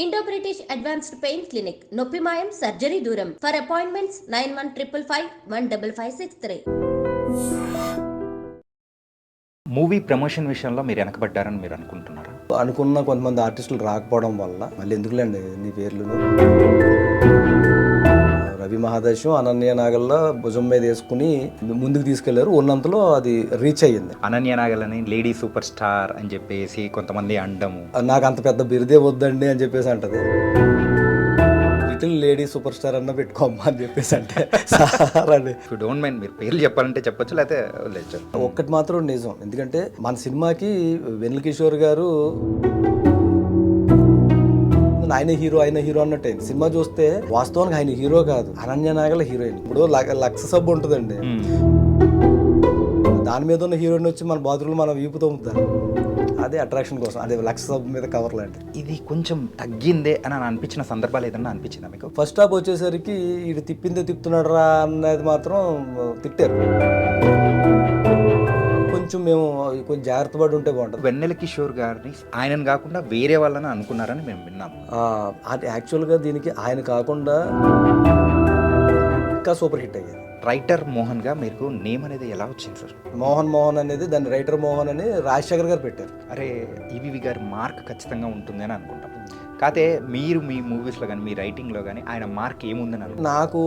Indo British advanced pain clinic నొప్పి మాయం surgery దూరం ఫర్ అపాయింట్మెంట్స్ 9155515563. మూవీ ప్రమోషన్ విషయంలో మీరు వెనకబడ్డారని మీరు అనుకుంటున్నారా? అనుకున్న కొంతమంది ఆర్టిస్టులు రాకపోవడం వల్ల మళ్ళీ ఎందుకులేండి నీ పేర్లు రవి మహాదేశం అనన్య నాగల్లో భుజం మీద వేసుకుని ముందుకు తీసుకెళ్లారు. ఉన్నంతలో అది రీచ్ అయ్యింది. అనన్య నాగలని లేడీ సూపర్ స్టార్ అని చెప్పేసి కొంతమంది అండము, నాకు అంత పెద్ద బిరుదే వద్దండి అని చెప్పేసి అంటది. లిటిల్ లేడీ సూపర్ స్టార్ అన్న పెట్టుకోమ్మా అని చెప్పేసి అంటే సార్ అండి. డోంట్ మైండ్ మీరు పేర్లు చెప్పాలంటే చెప్పొచ్చు, లేకపోతే వదిలేయచ్చు. ఒక్కటి మాత్రం నిజం, ఎందుకంటే మన సినిమాకి వెన్నెల కిషోర్ గారు ఆయన హీరో అన్నట్టు సినిమా చూస్తే వాస్తవానికి ఆయన హీరో కాదు, అనన్య నాగల హీరోయిన్. ఇప్పుడు లక్ష సబ్బు ఉంటుందండి, దాని మీద ఉన్న హీరోయిన్ వచ్చి మన బాత్రూంలో మనం వీపు తోముతారు. అదే అట్రాక్షన్ కోసం, అదే లక్ష సబ్బు మీద కవర్ లాంటి. ఇది కొంచెం తగ్గిందే అని అనిపించిన సందర్భాలు ఏదన్నా అనిపించిందా మీకు? ఫస్ట్ హాఫ్ వచ్చేసరికి ఇది తిప్పుతున్నాడు రా అన్నది మాత్రం తిట్టారు. కొంచెం మేము కొంచెం జాగ్రత్త పడి ఉంటే బాగుంటుంది. వెన్నెల కిషోర్ గారిని ఆయనను కాకుండా వేరే వాళ్ళని అనుకున్నారని మేము విన్నాము. అది యాక్చువల్గా దీనికి ఆయన కాకుండా ఇంకా సూపర్ హిట్ అయ్యేది. రైటర్ మోహన్ గా మీకు నేమ్ అనేది ఎలా వచ్చింది సార్? మోహన్ అనేది దాన్ని రైటర్ మోహన్ అని రాజశేఖర్ గారు పెట్టారు. అరే ఈవీవి గారి మార్క్ ఖచ్చితంగా ఉంటుంది అని అనుకుంటాం. కాకపోతే మీరు మీ మూవీస్లో కానీ మీ రైటింగ్లో కానీ ఆయన మార్క్ ఏముందని అనుకుంటారు? నాకు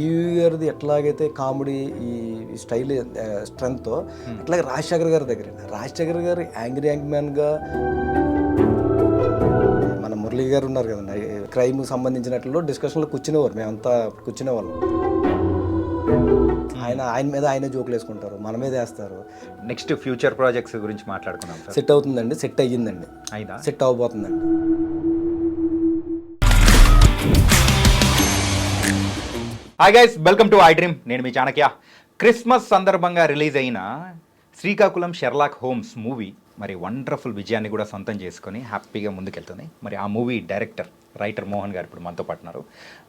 ఈవీవి గారిది ఎట్లాగైతే కామెడీ ఈ స్టైల్ స్ట్రెంగ్త్, అట్లాగే రాజశేఖర్ గారి రాజశేఖర్ గారు యాంగ్రీ మ్యాన్గా, మన మురళీ గారు ఉన్నారు కదండి, క్రైమ్ సంబంధించినట్లు డిస్కషన్లో కూర్చునేవారు, మేమంతా కూర్చునేవాళ్ళం. ఆయన మీద ఆయన జోకులు వేసుకుంటారు, మన మీద వేస్తారు. నెక్స్ట్ ఫ్యూచర్ ప్రాజెక్ట్స్ గురించి మాట్లాడుకున్నాం సార్. సెట్ అవుతుందండి, సెట్ అయ్యిందండి, సెట్ అవ్వబోతుందండి. Hi guys, welcome to iDream. నేను మీ చాణక్య. క్రిస్మస్ సందర్భంగా రిలీజ్ అయిన శ్రీకాకుళం షెర్లాక్ హోమ్స్ మూవీ మరి వండర్ఫుల్ విజయాన్ని కూడా సొంతం చేసుకొని హ్యాపీగా ముందుకెళ్తుంది. మరి ఆ మూవీ రైటర్ మోహన్ గారు ఇప్పుడు మనతో పాటున్నారు.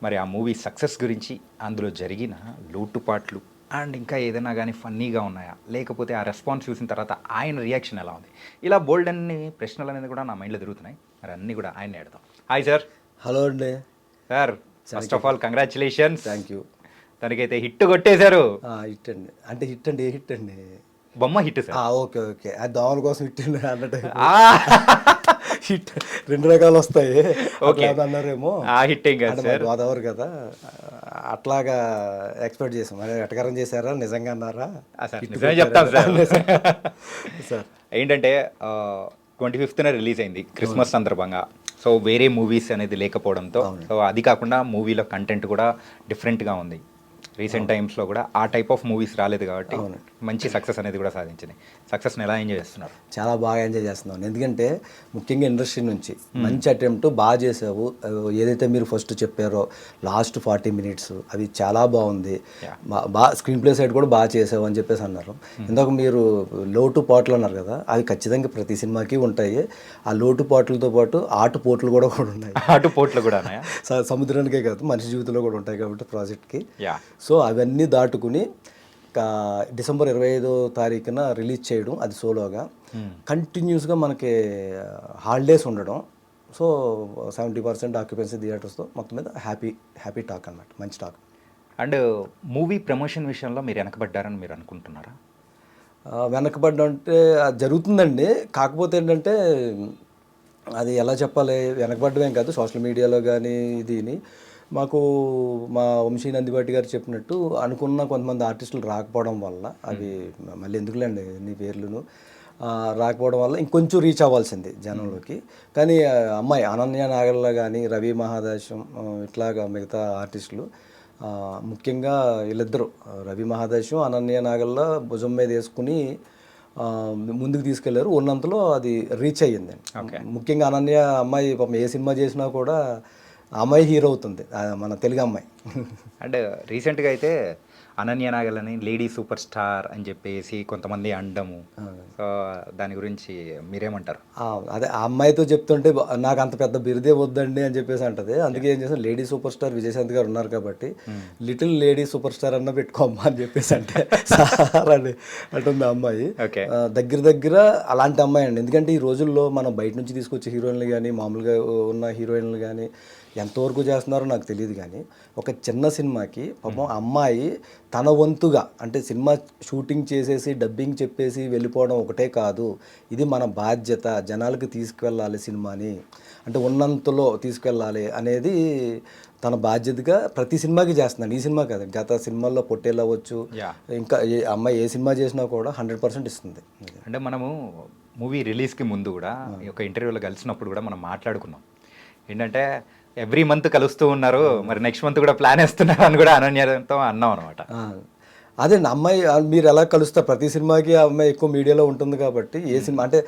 మరి ఆ మూవీ సక్సెస్ గురించి, అందులో జరిగిన లోటుపాట్లు అండ్ ఇంకా ఏదైనా కానీ ఫన్నీగా ఉన్నాయా, లేకపోతే ఆ రెస్పాన్స్ చూసిన తర్వాత ఆయన రియాక్షన్ ఎలా ఉంది, ఇలా బోల్డ్ అన్ని ప్రశ్నలు అనేది కూడా నా మైండ్లో తిరుగుతున్నాయి. మరి అన్నీ కూడా ఆయన్ని అడుగుతాం. Hi sir. హలో అండి. Sir, first of all congratulations. Thank you. తనకైతే హిట్ కొట్టేశారు. హిట్ అండి, అంటే హిట్ అండి, ఏ హిట్ అండి? బొమ్మ హిట్ సార్. ఓకే, అది దోమల కోసం హిట్ అండి అన్నట్టు. హిట్ రెండు రకాలు వస్తాయి అన్నారేమో. గోదావరి కదా, అట్లాగా ఎక్స్పెక్ట్ చేసాం. మరి ఎటకరం చేశారా, నిజంగా అన్నారా? చెప్తాను సార్. ఏంటంటే 25న రిలీజ్ అయింది క్రిస్మస్ సందర్భంగా. సో వేరే మూవీస్ అనేది లేకపోవడంతో, సో అది కాకుండా మూవీలో కంటెంట్ కూడా డిఫరెంట్గా ఉంది. రీసెంట్ టైమ్స్లో కూడా ఆ టైప్ ఆఫ్ మూవీస్ రాలేదు కాబట్టి మంచి సక్సెస్ అనేది కూడా సాధించింది. సక్సెస్ని ఎలా ఎంజాయ్ చేస్తున్నారు? చాలా బాగా ఎంజాయ్ చేస్తున్నాం. ఎందుకంటే ముఖ్యంగా ఇండస్ట్రీ నుంచి మంచి అటెంప్ట్, బాగా చేసావు. ఏదైతే మీరు ఫస్ట్ చెప్పారో లాస్ట్ 40 minutes అవి చాలా బాగుంది, బాగా స్క్రీన్ ప్లే సైడ్ కూడా బాగా చేసావు అని చెప్పేసి అన్నారు. ఇందాక మీరు లోటు పాటలు అన్నారు కదా, అవి ఖచ్చితంగా ప్రతి సినిమాకి ఉంటాయి. ఆ లోటు పాటలతో పాటు ఆటుపోట్లు కూడా ఉన్నాయి. ఆటుపోట్లు కూడా సముద్రానికే కాదు, మనిషి జీవితంలో కూడా ఉంటాయి కాబట్టి ప్రాజెక్ట్కి. సో అవన్నీ దాటుకుని డిసెంబర్ 25వ తారీఖున రిలీజ్ చేయడం, అది సోలోగా కంటిన్యూస్గా మనకి హాలిడేస్ ఉండడం. సో 70% ఆక్యుపెన్సీ థియేటర్స్తో మొత్తం మీద హ్యాపీ టాక్ అన్నమాట, మంచి టాక్. అండ్ మూవీ ప్రమోషన్ విషయంలో మీరు వెనకబడ్డారని మీరు అనుకుంటున్నారా? వెనకబడ్డం అంటే అది జరుగుతుందండి. కాకపోతే ఏంటంటే అది ఎలా చెప్పాలి, వెనకబడ్డమేం కాదు, సోషల్ మీడియాలో కానీ దీని మాకు మా వంశీ నందిపాటి గారు చెప్పినట్టు అనుకున్న కొంతమంది ఆర్టిస్టులు రాకపోవడం వల్ల, అవి మళ్ళీ ఎందుకులేండి నీ పేర్లను రాకపోవడం వల్ల ఇంకొంచెం రీచ్ అవ్వాల్సింది జనంలోకి. కానీ అమ్మాయి అనన్య నాగల్ల కానీ, రవి మహాదేశం, ఇట్లాగా మిగతా ఆర్టిస్టులు, ముఖ్యంగా వీళ్ళిద్దరూ రవి మహాదేశం అనన్య నాగల్ల భుజం మీద వేసుకుని ముందుకు తీసుకెళ్లారు. ఉన్నంతలో అది రీచ్ అయ్యింది. ముఖ్యంగా అనన్య అమ్మాయి పాపం ఏ సినిమా చేసినా కూడా అమ్మాయి హీరో అవుతుంది, మన తెలుగు అమ్మాయి. అండ్ రీసెంట్గా అయితే అనన్య నాగలని లేడీ సూపర్ స్టార్ అని చెప్పేసి కొంతమంది అండము. సో దాని గురించి మీరేమంటారు? అదే ఆ అమ్మాయితో చెప్తుంటే నాకు అంత పెద్ద బిరుదే వద్దండి అని చెప్పేసి అంటది. అందుకే ఏం చేస్తాను, లేడీ సూపర్ స్టార్ విజయశాంతి గారు ఉన్నారు కాబట్టి లిటిల్ లేడీ సూపర్ స్టార్ అన్న పెట్టుకోమ్మా అని చెప్పేసి అంటే సార్ అని అంటుంది ఆ అమ్మాయి. దగ్గర అలాంటి అమ్మాయి అండి. ఎందుకంటే ఈ రోజుల్లో మనం బయట నుంచి తీసుకొచ్చే హీరోయిన్లు కానీ మామూలుగా ఉన్న హీరోయిన్లు కానీ ఎంతవరకు చేస్తున్నారో నాకు తెలియదు, కానీ ఒక చిన్న సినిమాకి పాపం అమ్మాయి తన వంతుగా అంటే సినిమా షూటింగ్ చేసేసి డబ్బింగ్ చెప్పేసి వెళ్ళిపోవడం ఒకటే కాదు, ఇది మన బాధ్యత, జనాలకు తీసుకువెళ్ళాలి సినిమాని, అంటే ఉన్నంతలో తీసుకెళ్ళాలి అనేది తన బాధ్యతగా ప్రతి సినిమాకి చేస్తున్నాను. ఈ సినిమా కాదు, గత సినిమాల్లో పొట్టేలు అవ్వచ్చు, ఇంకా అమ్మాయి ఏ సినిమా చేసినా కూడా 100% ఇస్తుంది. అంటే మనము మూవీ రిలీజ్కి ముందు కూడా ఒక ఇంటర్వ్యూలో కలిసినప్పుడు కూడా మనం మాట్లాడుకున్నాం ఏంటంటే ఎవ్రీ మంత్ కలుస్తూ ఉన్నారు, మరి నెక్స్ట్ మంత్ కూడా ప్లాన్ వేస్తున్నారు అని కూడా అనన్యతో అన్నాం అనమాట. అదే అమ్మాయి మీరు ఎలా కలుస్తారు, ప్రతి సినిమాకి ఆ అమ్మాయి ఎక్కువ మీడియాలో ఉంటుంది కాబట్టి ఏ సినిమా అంటే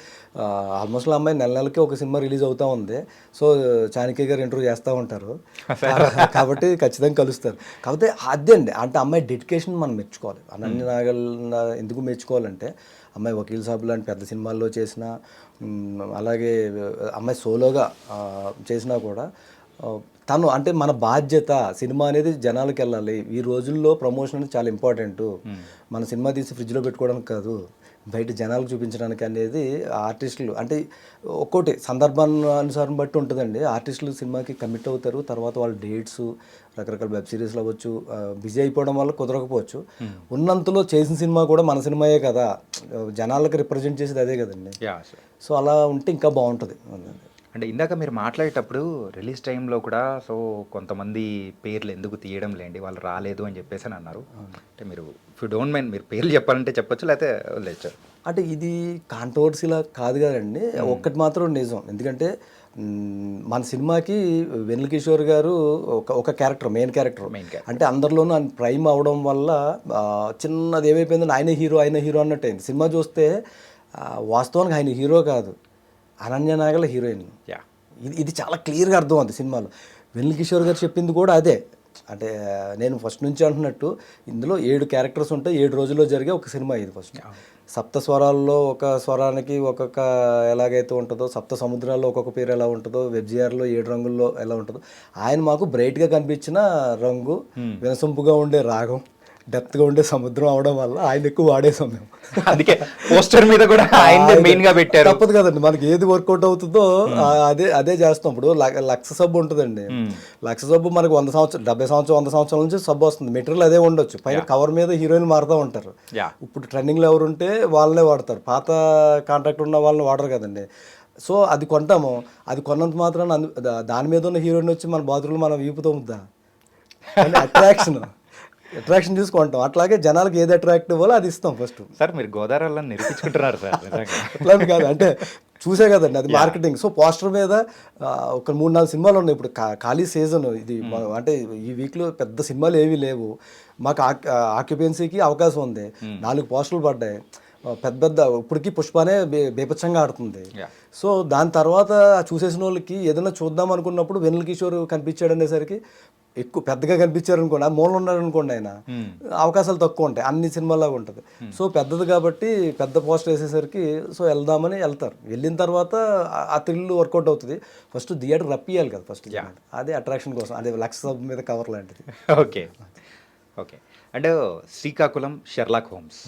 ఆల్మోస్ట్ ఆ అమ్మాయి నెలకి ఒక సినిమా రిలీజ్ అవుతూ ఉంది. సో చాణక్య గారు ఇంటర్వ్యూ చేస్తూ ఉంటారు కాబట్టి ఖచ్చితంగా కలుస్తారు. కాకపోతే అదే అండి, అంటే అమ్మాయి డెడికేషన్ మనం మెచ్చుకోవాలి. అనన్య నాగల్ ఎందుకు మెచ్చుకోవాలంటే అమ్మాయి వకీల్ సాబ్ లాంటి పెద్ద సినిమాల్లో చేసిన, అలాగే అమ్మాయి సోలోగా చేసినా కూడా తను అంటే మన బాధ్యత, సినిమా అనేది జనాలకు వెళ్ళాలి. ఈ రోజుల్లో ప్రమోషన్ అనేది చాలా ఇంపార్టెంట్. మన సినిమా తీసి ఫ్రిడ్జ్లో పెట్టుకోవడానికి కాదు, బయట జనాలకు చూపించడానికి అనేది ఆర్టిస్టులు అంటే ఒక్కోటి సందర్భానుసారం బట్టి ఉంటుందండి. ఆర్టిస్టులు సినిమాకి కమిట్ అవుతారు, తర్వాత వాళ్ళ డేట్స్ రకరకాల వెబ్ సిరీస్లు అవ్వచ్చు, బిజీ అయిపోవడం వల్ల కుదరకపోవచ్చు. ఉన్నంతలో చేసిన సినిమా కూడా మన సినిమాయే కదా, జనాలకు రిప్రజెంట్ చేసేది అదే కదండి. సో అలా ఉంటే ఇంకా బాగుంటుంది. అంటే ఇందాక మీరు మాట్లాడేటప్పుడు రిలీజ్ టైంలో కూడా సో కొంతమంది పేర్లు ఎందుకు తీయడం లేండి, వాళ్ళు రాలేదు అని చెప్పేసి అని అన్నారు. అంటే మీరు ఇఫ్ యూ డోంట్ మైండ్ మీరు పేర్లు చెప్పాలంటే చెప్పొచ్చు, లేకపోతే వదిలేచ్చు. అంటే ఇది కాంట్రవర్సీలా కాదు కదండి, ఒక్కటి మాత్రం నిజం. ఎందుకంటే మన సినిమాకి వెన్నెల కిషోర్ గారు ఒక క్యారెక్టర్, మెయిన్ క్యారెక్టర్. అంటే అందరిలోనూ ఆయన ప్రైమ్ అవడం వల్ల చిన్నది ఏమైపోయిందని ఆయన హీరో అన్నట్టు అయింది. సినిమా చూస్తే వాస్తవానికి ఆయన హీరో కాదు, అనన్య నాగల హీరోయిన్. ఇది చాలా క్లియర్గా అర్థం అవుతుంది సినిమాలో. వెన్నెల కిషోర్ గారు చెప్పింది కూడా అదే. అంటే నేను ఫస్ట్ నుంచి అంటున్నట్టు ఇందులో 7 క్యారెక్టర్స్ ఉంటాయి, 7 రోజుల్లో జరిగే ఒక సినిమా ఇది. ఫస్ట్ సప్త స్వరాల్లో ఒక స్వరానికి ఒక్కొక్క ఎలాగైతే ఉంటుందో, సప్త సముద్రాల్లో ఒక్కొక్క పేరు ఎలా ఉంటుందో, వెబ్జిఆర్లో 7 రంగుల్లో ఎలా ఉంటుందో, ఆయన మాకు బ్రైట్గా కనిపించిన రంగు, వినసొంపుగా ఉండే రాగం, డెప్త్గా ఉండే సముద్రం అవడం వల్ల ఆయన ఎక్కువ వాడేసాం మేము. అందుకే పోస్టర్ మీద కూడా ఆయన మెయిన్ గా పెట్టారు. తప్పదు కదండి, మనకి ఏది వర్కౌట్ అవుతుందో అదే చేస్తాం. ఇప్పుడు లక్ష సబ్బు ఉంటుందండి, లక్ష సబ్బు మనకు 100 సంవత్సరాలు 70 సంవత్సరాలు 100 సంవత్సరాల నుంచి సబ్బు వస్తుంది, మెటీరియల్ అదే ఉండొచ్చు, పైన కవర్ మీద హీరోయిన్ మారుతూ ఉంటారు. ఇప్పుడు ట్రెండింగ్లో ఎవరు ఉంటే వాళ్ళనే వాడతారు, పాత కాంట్రాక్ట్ ఉన్న వాళ్ళని వాడరు కదండి. సో అది కొంటాము, అది కొన్నంత మాత్రాన దాని మీద ఉన్న హీరోయిన్ వచ్చి మన బాత్రూంలో మనం వీపుతో ముద్దా అట్రాక్షన్ చూసుకుంటాం. అట్లాగే జనాలకు ఏది అట్రాక్ట్ అవ్వాలో అది ఇస్తాం ఫస్ట్. సార్ మీరు గోదావరిలో నిరూపించుకుంటున్నారు సార్. అట్లా కాదు, అంటే చూసే కదండి అది మార్కెటింగ్. సో పోస్టర్ మీద ఒక 3-4 సినిమాలు ఉన్నాయి ఇప్పుడు, ఖాళీ సీజన్ ఇది. అంటే ఈ వీక్లో పెద్ద సినిమాలు ఏమీ లేవు, మాకు ఆక్యుపెన్సీకి అవకాశం ఉంది. 4 పోస్టర్లు పడ్డాయి పెద్ద. ఇప్పటికీ పుష్పనే బేపచ్చంగా ఆడుతుంది. సో దాని తర్వాత చూసేసిన వాళ్ళకి ఏదైనా చూద్దాం అనుకున్నప్పుడు వెన్నెల కిషోర్ కనిపించాడు అనేసరికి ఎక్కువ పెద్దగా కనిపించారు అనుకోండి, ఆ మూలలో ఉన్నాడు అనుకోండి, ఆయన అవకాశాలు తక్కువ ఉంటాయి, అన్ని సినిమాలాగా ఉంటుంది. సో పెద్దది కాబట్టి పెద్ద పోస్టర్ వేసేసరికి సో వెళ్దామని వెళ్తారు. వెళ్ళిన తర్వాత ఆ థ్రిల్ వర్కౌట్ అవుతుంది. ఫస్ట్ థియేటర్ రప్పియాలి కదా ఫస్ట్, అదే అట్రాక్షన్ కోసం, అదే లక్ష సబ్బు మీద కవర్ లాంటిది. Okay okay. అంటే శ్రీకాకుళం షెర్లాక్ హోమ్స్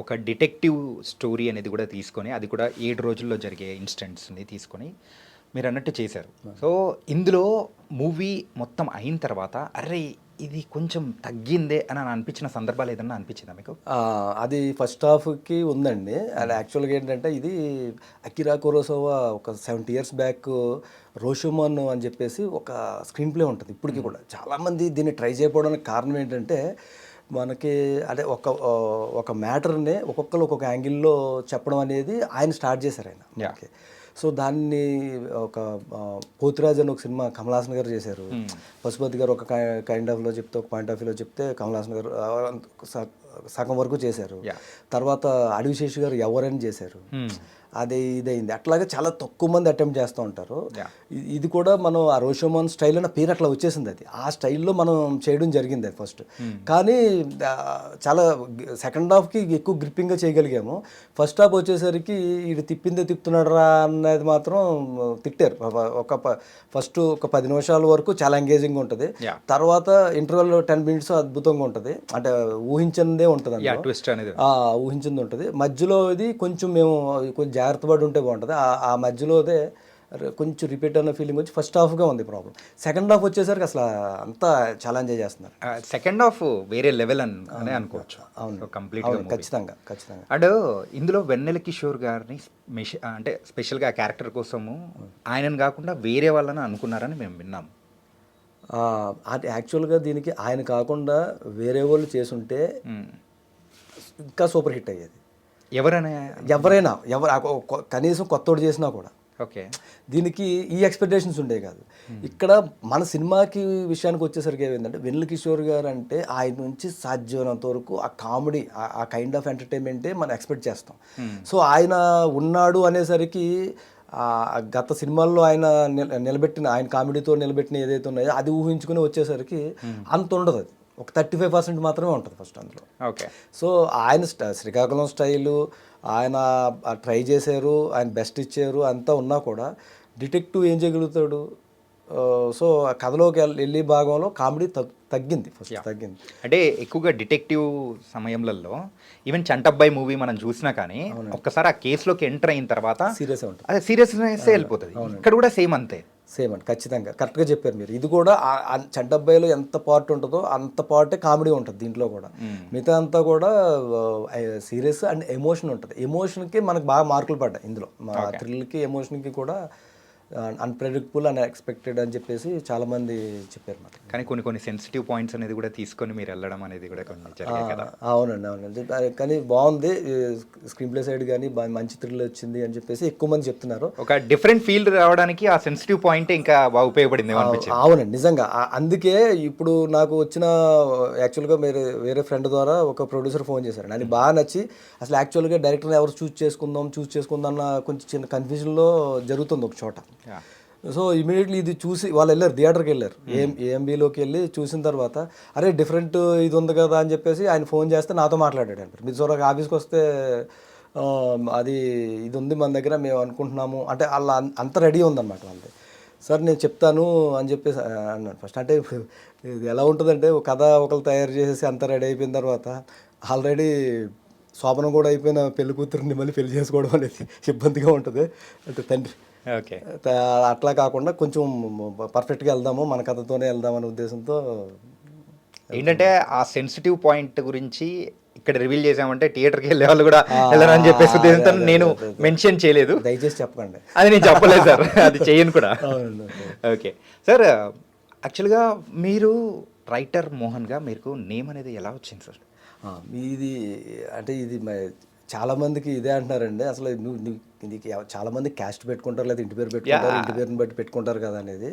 ఒక డిటెక్టివ్ స్టోరీ అనేది కూడా తీసుకొని, అది కూడా 7 రోజుల్లో జరిగే ఇన్సిడెంట్స్ని తీసుకొని మీరు అన్నట్టు చేశారు. సో ఇందులో మూవీ మొత్తం అయిన తర్వాత అరే ఇది కొంచెం తగ్గిందే అని అనిపించిన సందర్భాలు ఏదన్నా అనిపించిందా మీకు? అది ఫస్ట్ హాఫ్కి ఉందండి. అది యాక్చువల్గా ఏంటంటే ఇది అకిరా కురోసావా ఒక 70 years బ్యాక్ రోషోమన్ అని చెప్పేసి ఒక స్క్రీన్ ప్లే ఉంటుంది ఇప్పటికీ కూడా. చాలామంది దీన్ని ట్రై చేయకపోవడానికి కారణం ఏంటంటే మనకి అంటే ఒక మ్యాటర్ని ఒక్కొక్క యాంగిల్లో చెప్పడం అనేది ఆయన స్టార్ట్ చేశారు ఆయన. ఓకే, సో దాన్ని ఒక పోతురాజ్ అని ఒక సినిమా కమల్ హాసన్ గారు చేశారు. పశుపతి గారు ఒక కైండ్ ఆఫ్లో చెప్తే, ఒక పాయింట్ ఆఫ్ వ్యూలో చెప్తే కమల్ హాసన్ గారు సగం వరకు చేశారు. తర్వాత అడవిశేషి గారు ఎవరని చేశారు. అది ఇదైంది. అట్లాగే చాలా తక్కువ మంది అటెంప్ట్ చేస్తూ ఉంటారు. Yeah. ఇది కూడా మనం ఆ రోషోమాన్ స్టైల్ అన్న పేరు అట్లా వచ్చేసింది. అది ఆ స్టైల్లో మనం చేయడం జరిగింది అది ఫస్ట్. కానీ చాలా సెకండ్ హాఫ్కి ఎక్కువ గ్రిప్పింగ్గా చేయగలిగాము. ఫస్ట్ హాఫ్ వచ్చేసరికి వీడు తిప్పుతున్నాడు రా అన్నది మాత్రం తిట్టారు. ఫస్ట్ ఒక 10 నిమిషాల వరకు చాలా ఎంగేజింగ్ ఉంటుంది. Yeah. తర్వాత ఇంటర్వెల్ 10 మినిట్స్ అద్భుతంగా ఉంటుంది. అంటే ఊహించిందే ఉంటుంది, ట్విస్ట్ అనేది ఊహించింది ఉంటుంది. మధ్యలో ఇది కొంచెం మేము కొంచెం జాగ్రత్త పడి ఉంటే బాగుంటుంది. ఆ మధ్యలో అదే కొంచెం రిపీట్ అన్న ఫీలింగ్ వచ్చి ఫస్ట్ హాఫ్గా ఉంది ప్రాబ్లం. సెకండ్ హాఫ్ వచ్చేసరికి అసలు అంతా చాలా ఎంజాయ్ చేస్తున్నారు. సెకండ్ హాఫ్ వేరే లెవెల్ అని అనుకోవచ్చు. అవును, కంప్లీట్గా ఖచ్చితంగా. అండ్ ఇందులో వెన్నెల కిషోర్ గారిని అంటే స్పెషల్గా క్యారెక్టర్ కోసము ఆయనను కాకుండా వేరే వాళ్ళని అనుకున్నారని మేము విన్నాము. అది యాక్చువల్గా దీనికి ఆయన కాకుండా వేరే వాళ్ళు చేసుంటే ఇంకా సూపర్ హిట్ అయ్యేది. ఎవరైనా కనీసం కొత్తోడు చేసినా కూడా. ఓకే, దీనికి ఈ ఎక్స్పెక్టేషన్స్ ఉండే కాదు. ఇక్కడ మన సినిమాకి విషయానికి వచ్చేసరికి ఏమైందంటే వెన్నెల కిషోర్ గారు అంటే ఆయన నుంచి సాధ్యమైనంత వరకు ఆ కామెడీ, ఆ కైండ్ ఆఫ్ ఎంటర్టైన్మెంటే మనం ఎక్స్పెక్ట్ చేస్తాం. సో ఆయన ఉన్నాడు అనేసరికి గత సినిమాల్లో ఆయన నిలబెట్టిన, ఆయన కామెడీతో నిలబెట్టిన ఏదైతే ఉన్నాయో అది ఊహించుకుని వచ్చేసరికి అంత ఉండదు. అది ఒక 35% మాత్రమే ఉంటుంది ఫస్ట్ అందులో. ఓకే, సో ఆయన శ్రీకాకుళం స్టైలు ఆయన ట్రై చేశారు, ఆయన బెస్ట్ ఇచ్చారు, అంతా ఉన్నా కూడా డిటెక్టివ్ ఏం చేయగలుగుతాడు. సో ఆ కథలోకి వెళ్ళి భాగంలో కామెడీ తగ్గింది, ఫస్ట్ తగ్గింది. అంటే ఎక్కువగా డిటెక్టివ్ సమయంలో ఈవెన్ చంటబ్బాయి మూవీ మనం చూసినా కానీ ఒక్కసారి ఆ కేసులోకి ఎంటర్ అయిన తర్వాత సీరియస్ ఉంటుంది, అదే సీరియస్నెస్ వెళ్ళిపోతుంది. ఇక్కడ కూడా సేమ్ అంతే. సేమ్ అండి, ఖచ్చితంగా కరెక్ట్గా చెప్పారు మీరు. ఇది కూడా చంటబ్బాయిలో ఎంత పార్ట్ ఉంటుందో అంత పార్టే కామెడీ ఉంటుంది దీంట్లో కూడా. మిగతా అంతా కూడా సీరియస్ అండ్ ఎమోషన్ ఉంటుంది. ఎమోషన్కి మనకు బాగా మార్కులు పడ్డాయి ఇందులో. మా థ్రిల్కి ఎమోషన్కి కూడా అన్ప్రెడిక్టబుల్ అండ్ ఎక్స్పెక్టెడ్ అని చెప్పేసి చాలామంది చెప్పారు మాట. కానీ కొన్ని సెన్సిటివ్ పాయింట్స్ అనేది కూడా తీసుకొని మీరు వెళ్ళడం అనేది కూడా కొన్ని జరిగాయి కదా. అవునండి. కానీ బాగుంది స్క్రీన్ ప్లే సైడ్ కానీ మంచి థ్రిల్ వచ్చింది అని చెప్పేసి ఎక్కువ మంది చెప్తున్నారు. ఒక డిఫరెంట్ ఫీల్ రావడానికి ఆ సెన్సిటివ్ పాయింట్ ఇంకా బాగా ఉపయోగపడింది అనిపించింది. అవునండి, నిజంగా. అందుకే ఇప్పుడు నాకు వచ్చిన యాక్చువల్గా వేరే ఫ్రెండ్ ద్వారా ఒక ప్రొడ్యూసర్ ఫోన్ చేశారు. అది బాగా నచ్చి అసలు యాక్చువల్గా డైరెక్టర్ని ఎవరు చూస్ చేసుకుందాం అన్న కొంచెం చిన్న కన్ఫ్యూజన్లో జరుగుతుంది ఒక చోట. సో ఇమీడియట్లీ ఇది చూసి వాళ్ళు వెళ్ళారు, థియేటర్కి వెళ్ళారు, ఏఎంబీలోకి వెళ్ళి చూసిన తర్వాత అరే డిఫరెంట్ ఇది ఉంది కదా అని చెప్పేసి ఆయన ఫోన్ చేస్తే నాతో మాట్లాడాడు. అంటారు మీరు చూడక ఆఫీస్కి వస్తే అది ఇది ఉంది మన దగ్గర, మేము అనుకుంటున్నాము అంటే వాళ్ళ అంత రెడీ ఉందన్నమాట వాళ్ళది. సార్ నేను చెప్తాను అని చెప్పేసి అన్నాడు ఫస్ట్. అంటే ఇది ఎలా ఉంటుందంటే ఒక కథ ఒకరు తయారు చేసేసి అంత రెడీ అయిపోయిన తర్వాత ఆల్రెడీ శోభనం కూడా అయిపోయిన పెళ్లి కూతురుని మళ్ళీ పెళ్లి చేసుకోవడం అనేది ఇబ్బందిగా ఉంటుంది. అంటే తండ్రి ఓకే, అట్లా కాకుండా కొంచెం పర్ఫెక్ట్గా వెళ్దాము, మన కథతోనే వెళ్దామనే ఉద్దేశంతో ఏంటంటే ఆ సెన్సిటివ్ పాయింట్ గురించి ఇక్కడ రివీల్ చేసామంటే థియేటర్కి వెళ్ళే వాళ్ళు కూడా వెళ్ళరని చెప్పేసి ఉద్దేశంతో నేను మెన్షన్ చేయలేదు. దయచేసి చెప్పకండి, అది నేను చెప్పలేదు సార్, అది చేయను కూడా. ఓకే సార్, యాక్చువల్గా మీరు రైటర్ మోహన్గా మీకు నేమ్ అనేది ఎలా వచ్చింది సార్? ఇది అంటే ఇది చాలామందికి ఇదే అంటున్నారండి. అసలు నీకు చాలామంది క్యాస్ట్ పెట్టుకుంటారు, లేదా ఇంటి పేరు పెట్టుకుంటారు, ఇంటి పేరుని బట్టి పెట్టుకుంటారు కదా అనేది.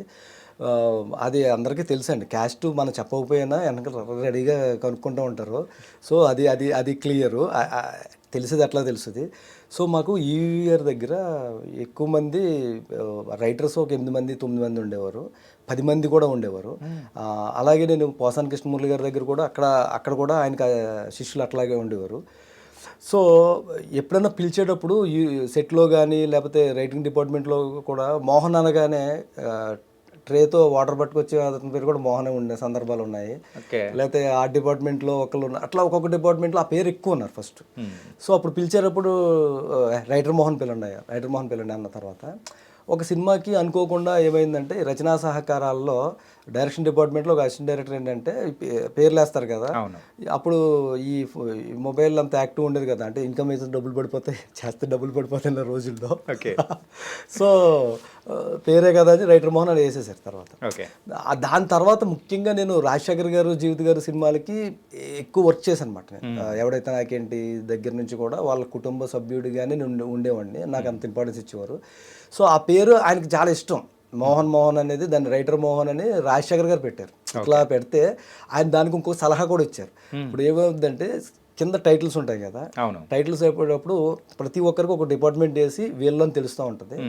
అది అందరికీ తెలుసు అండి. క్యాస్ట్ మనం చెప్పకపోయినా వెనక రెడీగా కనుక్కుంటూ ఉంటారు. సో అది క్లియరు, తెలిసేది అట్లా తెలుస్తుంది. సో మాకు ఈ ఇయర్ దగ్గర ఎక్కువ మంది రైటర్స్ ఒక 8 మంది 9 మంది ఉండేవారు, 10 మంది కూడా ఉండేవారు. అలాగే నేను పోసాని కృష్ణమూర్తి గారి దగ్గర కూడా అక్కడ కూడా ఆయనకి శిష్యులు అట్లాగే ఉండేవారు. సో ఎప్పుడైనా పిలిచేటప్పుడు ఈ సెట్లో కానీ లేకపోతే రైటింగ్ డిపార్ట్మెంట్లో కూడా మోహన్ అనగానే ట్రేతో వాటర్ పట్టుకొచ్చి అతని పేరు కూడా మోహనే ఉండే సందర్భాలు ఉన్నాయి. లేకపోతే ఆర్ట్ డిపార్ట్మెంట్లో ఒకళ్ళు ఉన్నారు, అట్లా ఒక్కొక్క డిపార్ట్మెంట్లో ఆ పేరు ఎక్కువ ఉన్నారు ఫస్ట్. సో అప్పుడు పిలిచేటప్పుడు రైటర్ మోహన్ పిల్లండి అన్న తర్వాత ఒక సినిమాకి అనుకోకుండా ఏమైందంటే రచనా సహకారాల్లో డైరెక్షన్ డిపార్ట్మెంట్లో ఒక అసిస్టెంట్ డైరెక్టర్ ఏంటంటే పేర్లు వేస్తారు కదా. అప్పుడు ఈ మొబైల్ అంత యాక్టివ్ ఉండేది కదా, అంటే ఇన్కమ్ అయితే డబ్బులు పడిపోతాయి, చేస్తే డబ్బులు పడిపోతాయి రోజుల్లో. సో పేరే కదా అని రైటర్ మోహన్ అని వేసేసారు తర్వాత. దాని తర్వాత ముఖ్యంగా నేను రాజశేఖర్ గారు జీవిత గారు సినిమాలకి ఎక్కువ వర్క్ చేశాను అనమాట. ఎవడైతే నాకేంటి దగ్గర నుంచి కూడా వాళ్ళ కుటుంబ సభ్యుడిగానే ఉండేవాడిని, నాకు అంత ఇంపార్టెన్స్ ఇచ్చేవారు. సో ఆ పేరు ఆయనకి చాలా ఇష్టం, మోహన్ అనేది. దాన్ని రైటర్ మోహన్ అని రాజశేఖర్ గారు పెట్టారు. ఇట్లా పెడితే ఆయన దానికి ఇంకో సలహా కూడా ఇచ్చారు. ఇప్పుడు ఏమవుతుందంటే కింద టైటిల్స్ ఉంటాయి కదా, అవును. టైటిల్స్ అయిపోయేటప్పుడు ప్రతి ఒక్కరికి ఒక డిపార్ట్మెంట్ వేసి వీళ్ళని తెలుస్తూ ఉంటుంది.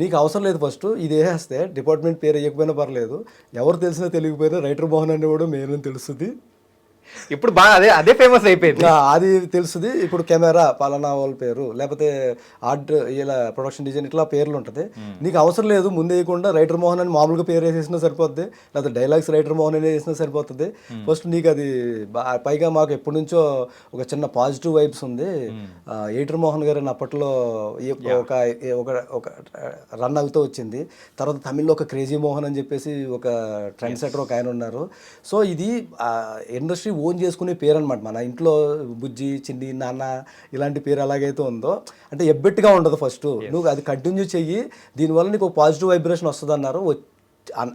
నీకు అవసరం లేదు, ఫస్ట్ ఇది వేస్తే డిపార్ట్మెంట్ పేరు వేయకపోయినా పర్లేదు, ఎవరు తెలిసినా తెలియకపోయినా రైటర్ మోహన్ అనేవాడు మెయిన్ అని తెలుస్తుంది. ఇప్పుడు బాగా అదే ఫేమస్ అయిపోయింది. అది తెలుస్తుంది. ఇప్పుడు కెమెరా పలానా వాళ్ళ పేరు, లేకపోతే ఆర్ట్ ఇలా ప్రొడక్షన్ డిజైన్ ఇట్లా పేర్లు ఉంటుంది. నీకు అవసరం లేదు ముందు వేయకుండా రైటర్ మోహన్ అని మామూలుగా పేరు వేసేసినా సరిపోద్ది, లేకపోతే డైలాగ్స్ రైటర్ మోహన్ అని వేసినా సరిపోతుంది. ఫస్ట్ నీకు అది పైగా మాకు ఎప్పటి నుంచో ఒక చిన్న పాజిటివ్ వైబ్స్ ఉంది. ఎయిటర్ మోహన్ గారు అప్పట్లో ఒక రన్ అవుతూ వచ్చింది. తర్వాత తమిళ్లో ఒక క్రేజీ మోహన్ అని చెప్పేసి ఒక ట్రెండ్ సెటర్ ఒక ఆయన ఉన్నారు. సో ఇది ఇండస్ట్రీ ఓన్ చేసుకునే పేరు అనమాట. మన ఇంట్లో బుజ్జి, చిన్ని, నాన్న ఇలాంటి పేరు ఎలాగైతే ఉందో, అంటే ఎబ్బెట్టుగా ఉండదు. ఫస్ట్ నువ్వు అది కంటిన్యూ చెయ్యి, దీనివల్ల నీకు పాజిటివ్ వైబ్రేషన్ వస్తుంది అన్నారు.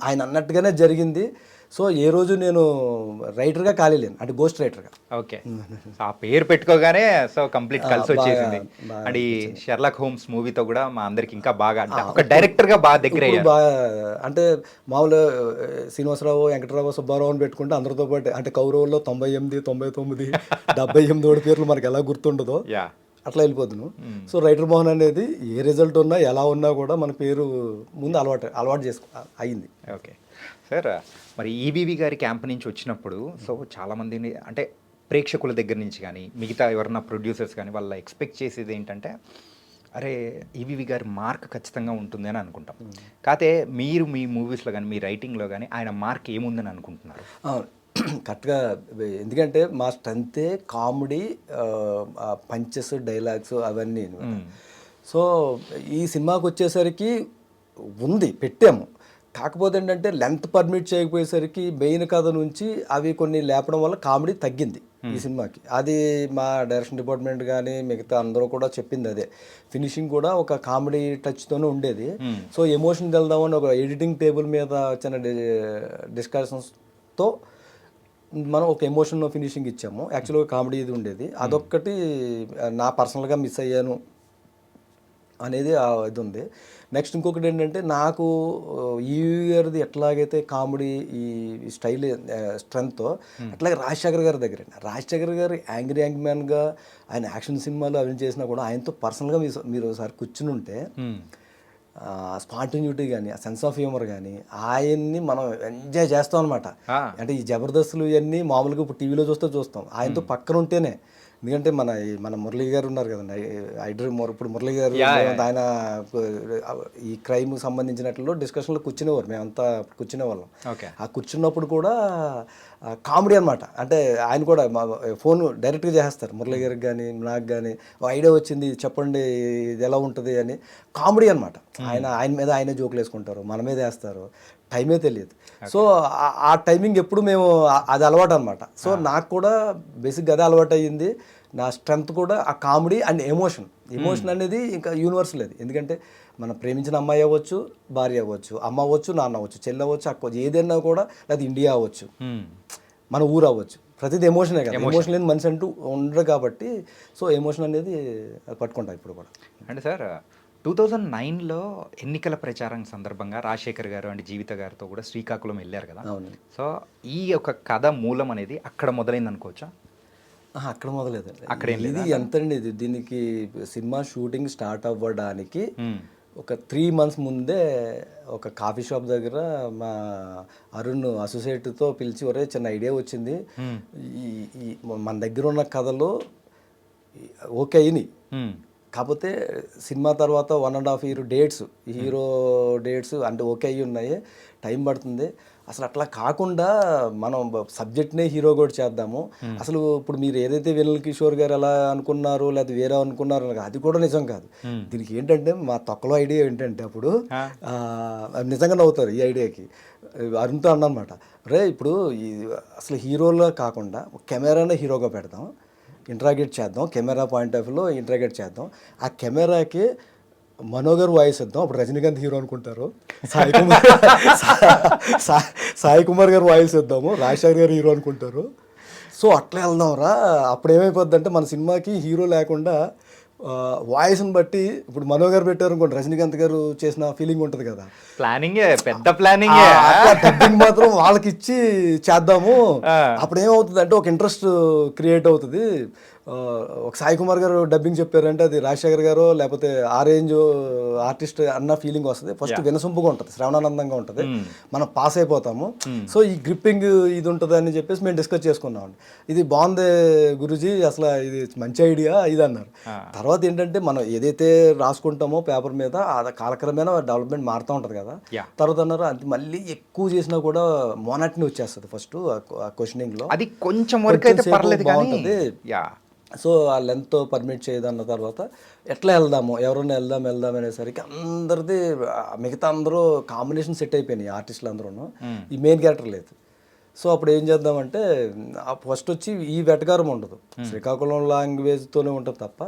ఆయన అన్నట్టుగానే జరిగింది. సో ఏ రోజు నేను రైటర్గా ఖాళీ లేను, అంటే గోస్ట్ రైటర్గా. ఓకే, ఆ పేరు పెట్టుకోగానే సో కంప్లీట్ కలిసి వచ్చేసింది. అండ్ ఈ షెర్లాక్ హోమ్స్ మూవీతో కూడా మా అందరికి ఇంకా బాగా ఒక డైరెక్టర్గా బాగా దగ్గర బాగా, అంటే మామూలుగా శ్రీనివాసరావు, వెంకటరావు, సుబ్బారావు అని పెట్టుకుంటే అందరితో పాటు, అంటే కౌరవుల్లో 98, 99, 78 పేర్లు మనకి ఎలా గుర్తుండదో అట్లా వెళ్ళిపోతున్నాను. సో రైటర్ మోహన్ అనేది ఏ రిజల్ట్ ఉన్నా ఎలా ఉన్నా కూడా మన పేరు ముందు అలవాటు అయింది. ఓకే సార్, మరి ఈబీవీ గారి క్యాంప్ నుంచి వచ్చినప్పుడు సో చాలామందిని, అంటే ప్రేక్షకుల దగ్గర నుంచి కానీ మిగతా ఎవరన్నా ప్రొడ్యూసర్స్ కానీ వాళ్ళ ఎక్స్పెక్ట్ చేసేది ఏంటంటే, అరే ఈబీవీ గారి మార్క్ ఖచ్చితంగా ఉంటుంది అని అనుకుంటాం. కాకపోతే మీరు మీ మూవీస్లో కానీ మీ రైటింగ్లో కానీ ఆయన మార్క్ ఏముందని అనుకుంటున్నారు? కరెక్ట్గా, ఎందుకంటే మా స్ట్రెంతే కామెడీ, పంచెస్, డైలాగ్స్ అవన్నీ. సో ఈ సినిమాకి వచ్చేసరికి ఉంది, పెట్టాము. కాకపోతే ఏంటంటే లెంత్ పర్మిట్ చేయకపోయేసరికి మెయిన్ కథ నుంచి అవి కొన్ని లేపడం వల్ల కామెడీ తగ్గింది ఈ సినిమాకి. అది మా డైరెక్షన్ డిపార్ట్మెంట్ కానీ మిగతా అందరూ కూడా చెప్పింది అదే. ఫినిషింగ్ కూడా ఒక కామెడీ టచ్తోనే ఉండేది. సో ఎమోషన్ వెళ్దామని ఒక ఎడిటింగ్ టేబుల్ మీద వచ్చిన డిస్కషన్స్తో మనం ఒక ఎమోషన్ ఫినిషింగ్ ఇచ్చాము. యాక్చువల్గా కామెడీ ఇది ఉండేది, అదొక్కటి నా పర్సనల్గా మిస్ అయ్యాను అనేది ఇది ఉంది. నెక్స్ట్ ఇంకొకటి ఏంటంటే, నాకు ఈ ఇయర్ది ఎట్లాగైతే కామెడీ ఈ స్టైల్ స్ట్రెంగ్తో, అట్లాగే రాజశేఖర్ గారి దగ్గర, రాజశేఖర్ గారు యాంగ్రీ మ్యాన్గా ఆయన యాక్షన్ సినిమాలు అవి చేసినా కూడా ఆయనతో పర్సనల్గా మీరు ఒకసారి కూర్చుని ఉంటే స్పాంటిన్యూటీ కానీ, ఆ సెన్స్ ఆఫ్ హ్యూమర్ కానీ ఆయన్ని మనం ఎంజాయ్ చేస్తాం అనమాట. అంటే ఈ జబర్దస్తులు ఇవన్నీ మామూలుగా ఇప్పుడు టీవీలో చూస్తాం, ఆయనతో పక్కన ఉంటేనే. ఎందుకంటే మన మురళీ గారు ఉన్నారు కదండి, ఇప్పుడు మురళీ గారు ఆయన ఈ క్రైమ్ సంబంధించినట్లు డిస్కషన్లో కూర్చునేవారు, మేమంతా కూర్చునేవాళ్ళం. ఆ కూర్చున్నప్పుడు కూడా కామెడీ అనమాట. అంటే ఆయన కూడా ఫోన్ డైరెక్ట్గా చేస్తారు మురళీ గారికి కానీ నాకు కానీ, ఐడియా వచ్చింది చెప్పండి ఇది ఎలా ఉంటుంది అని. కామెడీ అనమాట. ఆయన మీద ఆయనే జోకులు వేసుకుంటారు, మన మీద వేస్తారు, టైమే తెలియదు. సో ఆ టైమింగ్ ఎప్పుడు మేము అది అలవాటు అనమాట. సో నాకు కూడా బేసిక్గా అదే అలవాటు అయ్యింది. నా స్ట్రెంగ్త్ కూడా ఆ కామెడీ అండ్ ఎమోషన్ అనేది ఇంకా యూనివర్సల్ అది. ఎందుకంటే మనం ప్రేమించిన అమ్మాయి అవ్వచ్చు, భార్య అవ్వచ్చు, అమ్మ అవ్వచ్చు, నాన్న అవ్వచ్చు, చెల్లి అవ్వచ్చు, అక్క అవ్వచ్చు, ఏదైనా కూడా, లేదా ఇండియా అవ్వచ్చు, మన ఊరు అవ్వచ్చు, ప్రతిదీ ఎమోషనే కదా. ఎమోషన్ లేని మనిషి అంటూ ఉండరు కాబట్టి సో ఎమోషన్ అనేది పట్టుకుంటా ఇప్పుడు కూడా. అంటే సార్ 2009లో ఎన్నికల ప్రచారం సందర్భంగా రాజశేఖర్ గారు అండ్ జీవిత గారితో కూడా శ్రీకాకుళం వెళ్ళారు కదా. సో ఈ యొక్క కథ మూలం అనేది అక్కడ మొదలైంది అనుకోవచ్చా? అక్కడ మొదలేదండి, అక్కడ ఇది ఎంతండి, దీనికి సినిమా షూటింగ్ స్టార్ట్ అవ్వడానికి ఒక 3 months ముందే ఒక కాఫీ షాప్ దగ్గర మా అరుణ్ అసోసియేట్తో పిలిచి, ఒరే చిన్న ఐడియా వచ్చింది, ఈ మన దగ్గర ఉన్న కథలు ఓకే అయినాయి, కాకపోతే సినిమా తర్వాత 1.5 year హీరో డేట్స్ అంటే ఓకే అయ్యి ఉన్నాయి, టైం పడుతుంది. అసలు అట్లా కాకుండా మనం సబ్జెక్ట్నే హీరో కూడా చేద్దాము. అసలు ఇప్పుడు మీరు ఏదైతే వెన్నెల కిషోర్ గారు ఎలా అనుకున్నారు, లేదా వేరే అనుకున్నారు, అది కూడా నిజం కాదు. దీనికి ఏంటంటే మా తొక్కలో ఐడియా ఏంటంటే, అప్పుడు నిజంగా నవ్వుతారు ఈ ఐడియాకి. అరుణ్తో అన్నమాట, రే ఇప్పుడు అసలు హీరోలో కాకుండా కెమెరానే హీరోగా పెడదాం, ఇంట్రాగేట్ చేద్దాం, కెమెరా పాయింట్ ఆఫ్ వ్యూలో ఇంట్రాగేట్ చేద్దాం, ఆ కెమెరాకి మనోగర్ వాయిస్ ఇద్దాం, అప్పుడు రజనీకాంత్ హీరో అనుకుంటారు, సాయి కుమార్ గారు వాయిస్ ఇద్దాము, రాజశేఖర్ గారు హీరో అనుకుంటారు. సో అట్లా వెళ్దాం రా, అప్పుడు ఏమైపోద్ది అంటే మన సినిమాకి హీరో లేకుండా వాయిస్ని బట్టి ఇప్పుడు మనో గారు పెట్టారు అనుకోండి, రజనీకాంత్ గారు చేసిన ఫీలింగ్ ఉంటుంది కదా, ప్లానింగే, పెద్ద ప్లానింగే. డబ్బింగ్ మాత్రం వాళ్ళకి ఇచ్చి చేద్దాము. అప్పుడు ఏమవుతుంది అంటే ఒక ఇంట్రెస్ట్ క్రియేట్ అవుతుంది. ఒక సాయి కుమార్ గారు డబ్బింగ్ చెప్పారంటే అది రాజశేఖర్ గారు లేకపోతే ఆ రేంజ్ ఆర్టిస్ట్ అన్న ఫీలింగ్ వస్తుంది. ఫస్ట్ వినసొంపుగా ఉంటుంది, శ్రవణానందంగా ఉంటుంది, మనం పాస్ అయిపోతాము. సో ఈ గ్రిప్పింగ్ ఇది ఉంటుంది అని చెప్పేసి మేము డిస్కస్ చేసుకున్నాం. ఇది బాగుంది గురూజీ, అసలు ఇది మంచి ఐడియా ఇది అన్నారు. తర్వాత ఏంటంటే మనం ఏదైతే రాసుకుంటామో పేపర్ మీద కాలక్రమేణా డెవలప్మెంట్ మారుతూ ఉంటుంది కదా. తర్వాత అన్నారు అది మళ్ళీ ఎక్కువ చేసినా కూడా మోనాటిని వచ్చేస్తుంది ఫస్ట్ క్వశ్చనింగ్ లో. అది కొంచెం వరకు అయితే పర్లేదు, బాగుంటుంది. సో ఆ లెంత్ పర్మిట్ చేయదన్న తర్వాత ఎట్లా వెళ్దాము, ఎవరైనా వెళ్దాం అనేసరికి అందరిది మిగతా అందరూ కాంబినేషన్ సెట్ అయిపోయినాయి, ఆర్టిస్టులు అందరూ. ఈ మెయిన్ క్యారెక్టర్ లేదు. సో అప్పుడు ఏం చేద్దామంటే ఫస్ట్ వచ్చి ఈ వెటకారం ఉండదు, శ్రీకాకుళం లాంగ్వేజ్తోనే ఉంటుంది తప్ప.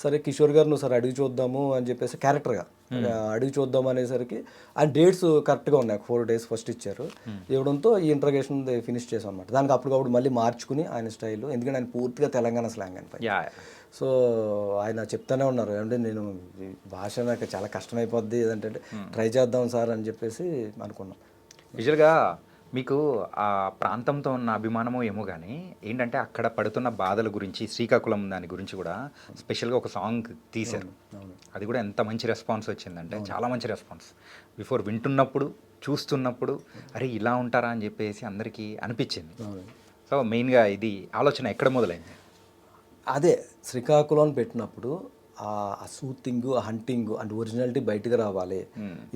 సరే కిషోర్ గారు నువ్వు సరే అడిగి చూద్దాము అని చెప్పేసి క్యారెక్టర్గా అడిగి చూద్దాం అనేసరికి ఆ డేట్స్ కరెక్ట్గా ఉన్నాయి. 4 days ఫస్ట్ ఇచ్చారు. ఇవ్వడంతో ఈ ఇంట్రగేషన్ ఫినిష్ చేసాం అనమాట. దానికి అప్పటికప్పుడు మళ్ళీ మార్చుకుని ఆయన స్టైల్, ఎందుకంటే ఆయన పూర్తిగా తెలంగాణ స్లాంగ్ అని. సో ఆయన చెప్తానే ఉన్నారు, అంటే నేను భాష నాకు చాలా కష్టమైపోద్ది, ఏదంటే ట్రై చేద్దాం సార్ అని చెప్పేసి అనుకున్నాం. యూజువల్గా మీకు ఆ ప్రాంతంతో ఉన్న అభిమానమో ఏమో కానీ ఏంటంటే అక్కడ పడుతున్న బాధల గురించి, శ్రీకాకుళం దాని గురించి కూడా స్పెషల్గా ఒక సాంగ్ తీశారు. అది కూడా ఎంత మంచి రెస్పాన్స్ వచ్చిందంటే, చాలా మంచి రెస్పాన్స్. బిఫోర్ వింటున్నప్పుడు, చూస్తున్నప్పుడు అరే ఇలా ఉంటారా అని చెప్పేసి అందరికీ అనిపించింది. సో మెయిన్గా ఇది ఆలోచన ఎక్కడ మొదలైంది? అదే శ్రీకాకుళం పెట్టినప్పుడు ఆ సూతింగ్, ఆ హంటింగ్ అండ్ ఒరిజినాలిటీ బయటకు రావాలి.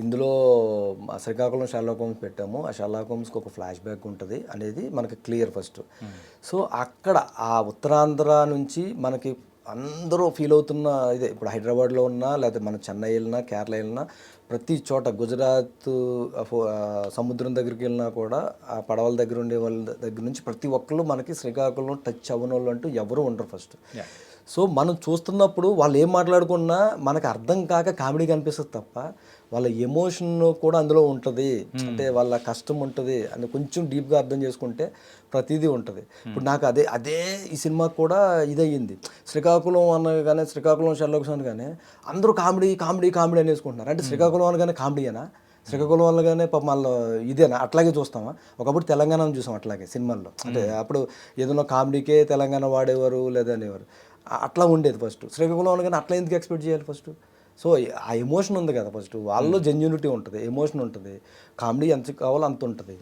ఇందులో శ్రీకాకుళం షెర్లాక్ హోమ్స్ పెట్టాము, ఆ షెర్లాక్ హోమ్స్కి ఒక ఫ్లాష్ బ్యాక్ ఉంటుంది అనేది మనకి క్లియర్ ఫస్ట్. సో అక్కడ ఆ ఉత్తరాంధ్ర నుంచి మనకి అందరూ ఫీల్ అవుతున్న ఇదే. ఇప్పుడు హైదరాబాద్లో ఉన్నా, లేకపోతే మన చెన్నై వెళ్ళినా, కేరళ వెళ్ళినా, ప్రతి చోట గుజరాత్ సముద్రం దగ్గరికి వెళ్ళినా కూడా ఆ పడవల దగ్గర ఉండే వాళ్ళ దగ్గర నుంచి ప్రతి ఒక్కళ్ళు మనకి శ్రీకాకుళం టచ్ అవ్వని వాళ్ళు అంటూ ఎవరు ఉండరు ఫస్ట్. సో మనం చూస్తున్నప్పుడు వాళ్ళు ఏం మాట్లాడుకున్నా మనకు అర్థం కాక కామెడీ కనిపిస్తుంది తప్ప వాళ్ళ ఎమోషన్ కూడా అందులో ఉంటుంది, అంటే వాళ్ళ కష్టం ఉంటుంది అని కొంచెం డీప్గా అర్థం చేసుకుంటే ప్రతిదీ ఉంటుంది. ఇప్పుడు నాకు అదే ఈ సినిమాకి కూడా ఇదయ్యింది. శ్రీకాకుళం అనగానే, శ్రీకాకుళం షెర్లాక్ హోమ్స్ అనగానే అందరూ కామెడీ కామెడీ కామెడీ అనేసుకుంటున్నారు. అంటే శ్రీకాకుళం అనగానే కామెడీయేనా, శ్రీకాకుళం అనగానే పాపం వాళ్ళు ఇదేనా, అట్లాగే చూస్తామా? ఒకప్పుడు తెలంగాణను చూసాం అట్లాగే సినిమాల్లో, అంటే అప్పుడు ఏదైనా కామెడీకే తెలంగాణ వాడేవారు లేదనేవారు, అట్లా ఉండేది ఫస్ట్. శ్రీకాకుళం అనగానే అట్లా ఎందుకు ఎక్స్పెక్ట్ చేయాలి ఫస్ట్? సో ఆ ఎమోషన్ ఉంది కదా ఫస్ట్, వాళ్ళలో జెన్యూనిటీ ఉంటుంది, ఎమోషన్ ఉంటుంది, కామెడీ ఎంత కావాలో అంత ఉంటుంది.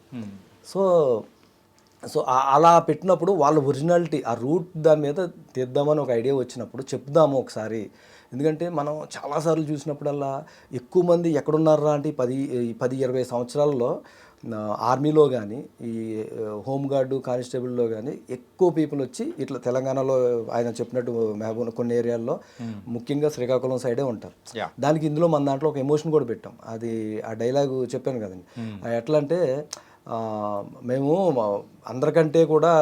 సో అలా పెట్టినప్పుడు వాళ్ళ ఒరిజినాలిటీ, ఆ రూట్ దాని మీద తీద్దామని ఒక ఐడియా వచ్చినప్పుడు చెప్దాము ఒకసారి. ఎందుకంటే మనం చాలాసార్లు చూసినప్పుడల్లా ఎక్కువ మంది ఎక్కడున్నారా అంటే 10-20 సంవత్సరాల్లో ఆర్మీలో కానీ, ఈ హోంగార్డు కానిస్టేబుల్లో కానీ ఎక్కువ పీపుల్ వచ్చి ఇట్లా తెలంగాణలో ఆయన చెప్పినట్టు మహబూబ్ కొన్ని ఏరియాల్లో ముఖ్యంగా శ్రీకాకుళం సైడే ఉంటారు. దానికి ఇందులో మన దాంట్లో ఒక ఎమోషన్ కూడా పెట్టాం. అది ఆ డైలాగు చెప్పాను కదండి, ఎట్లా అంటే మేము అందరికంటే కూడా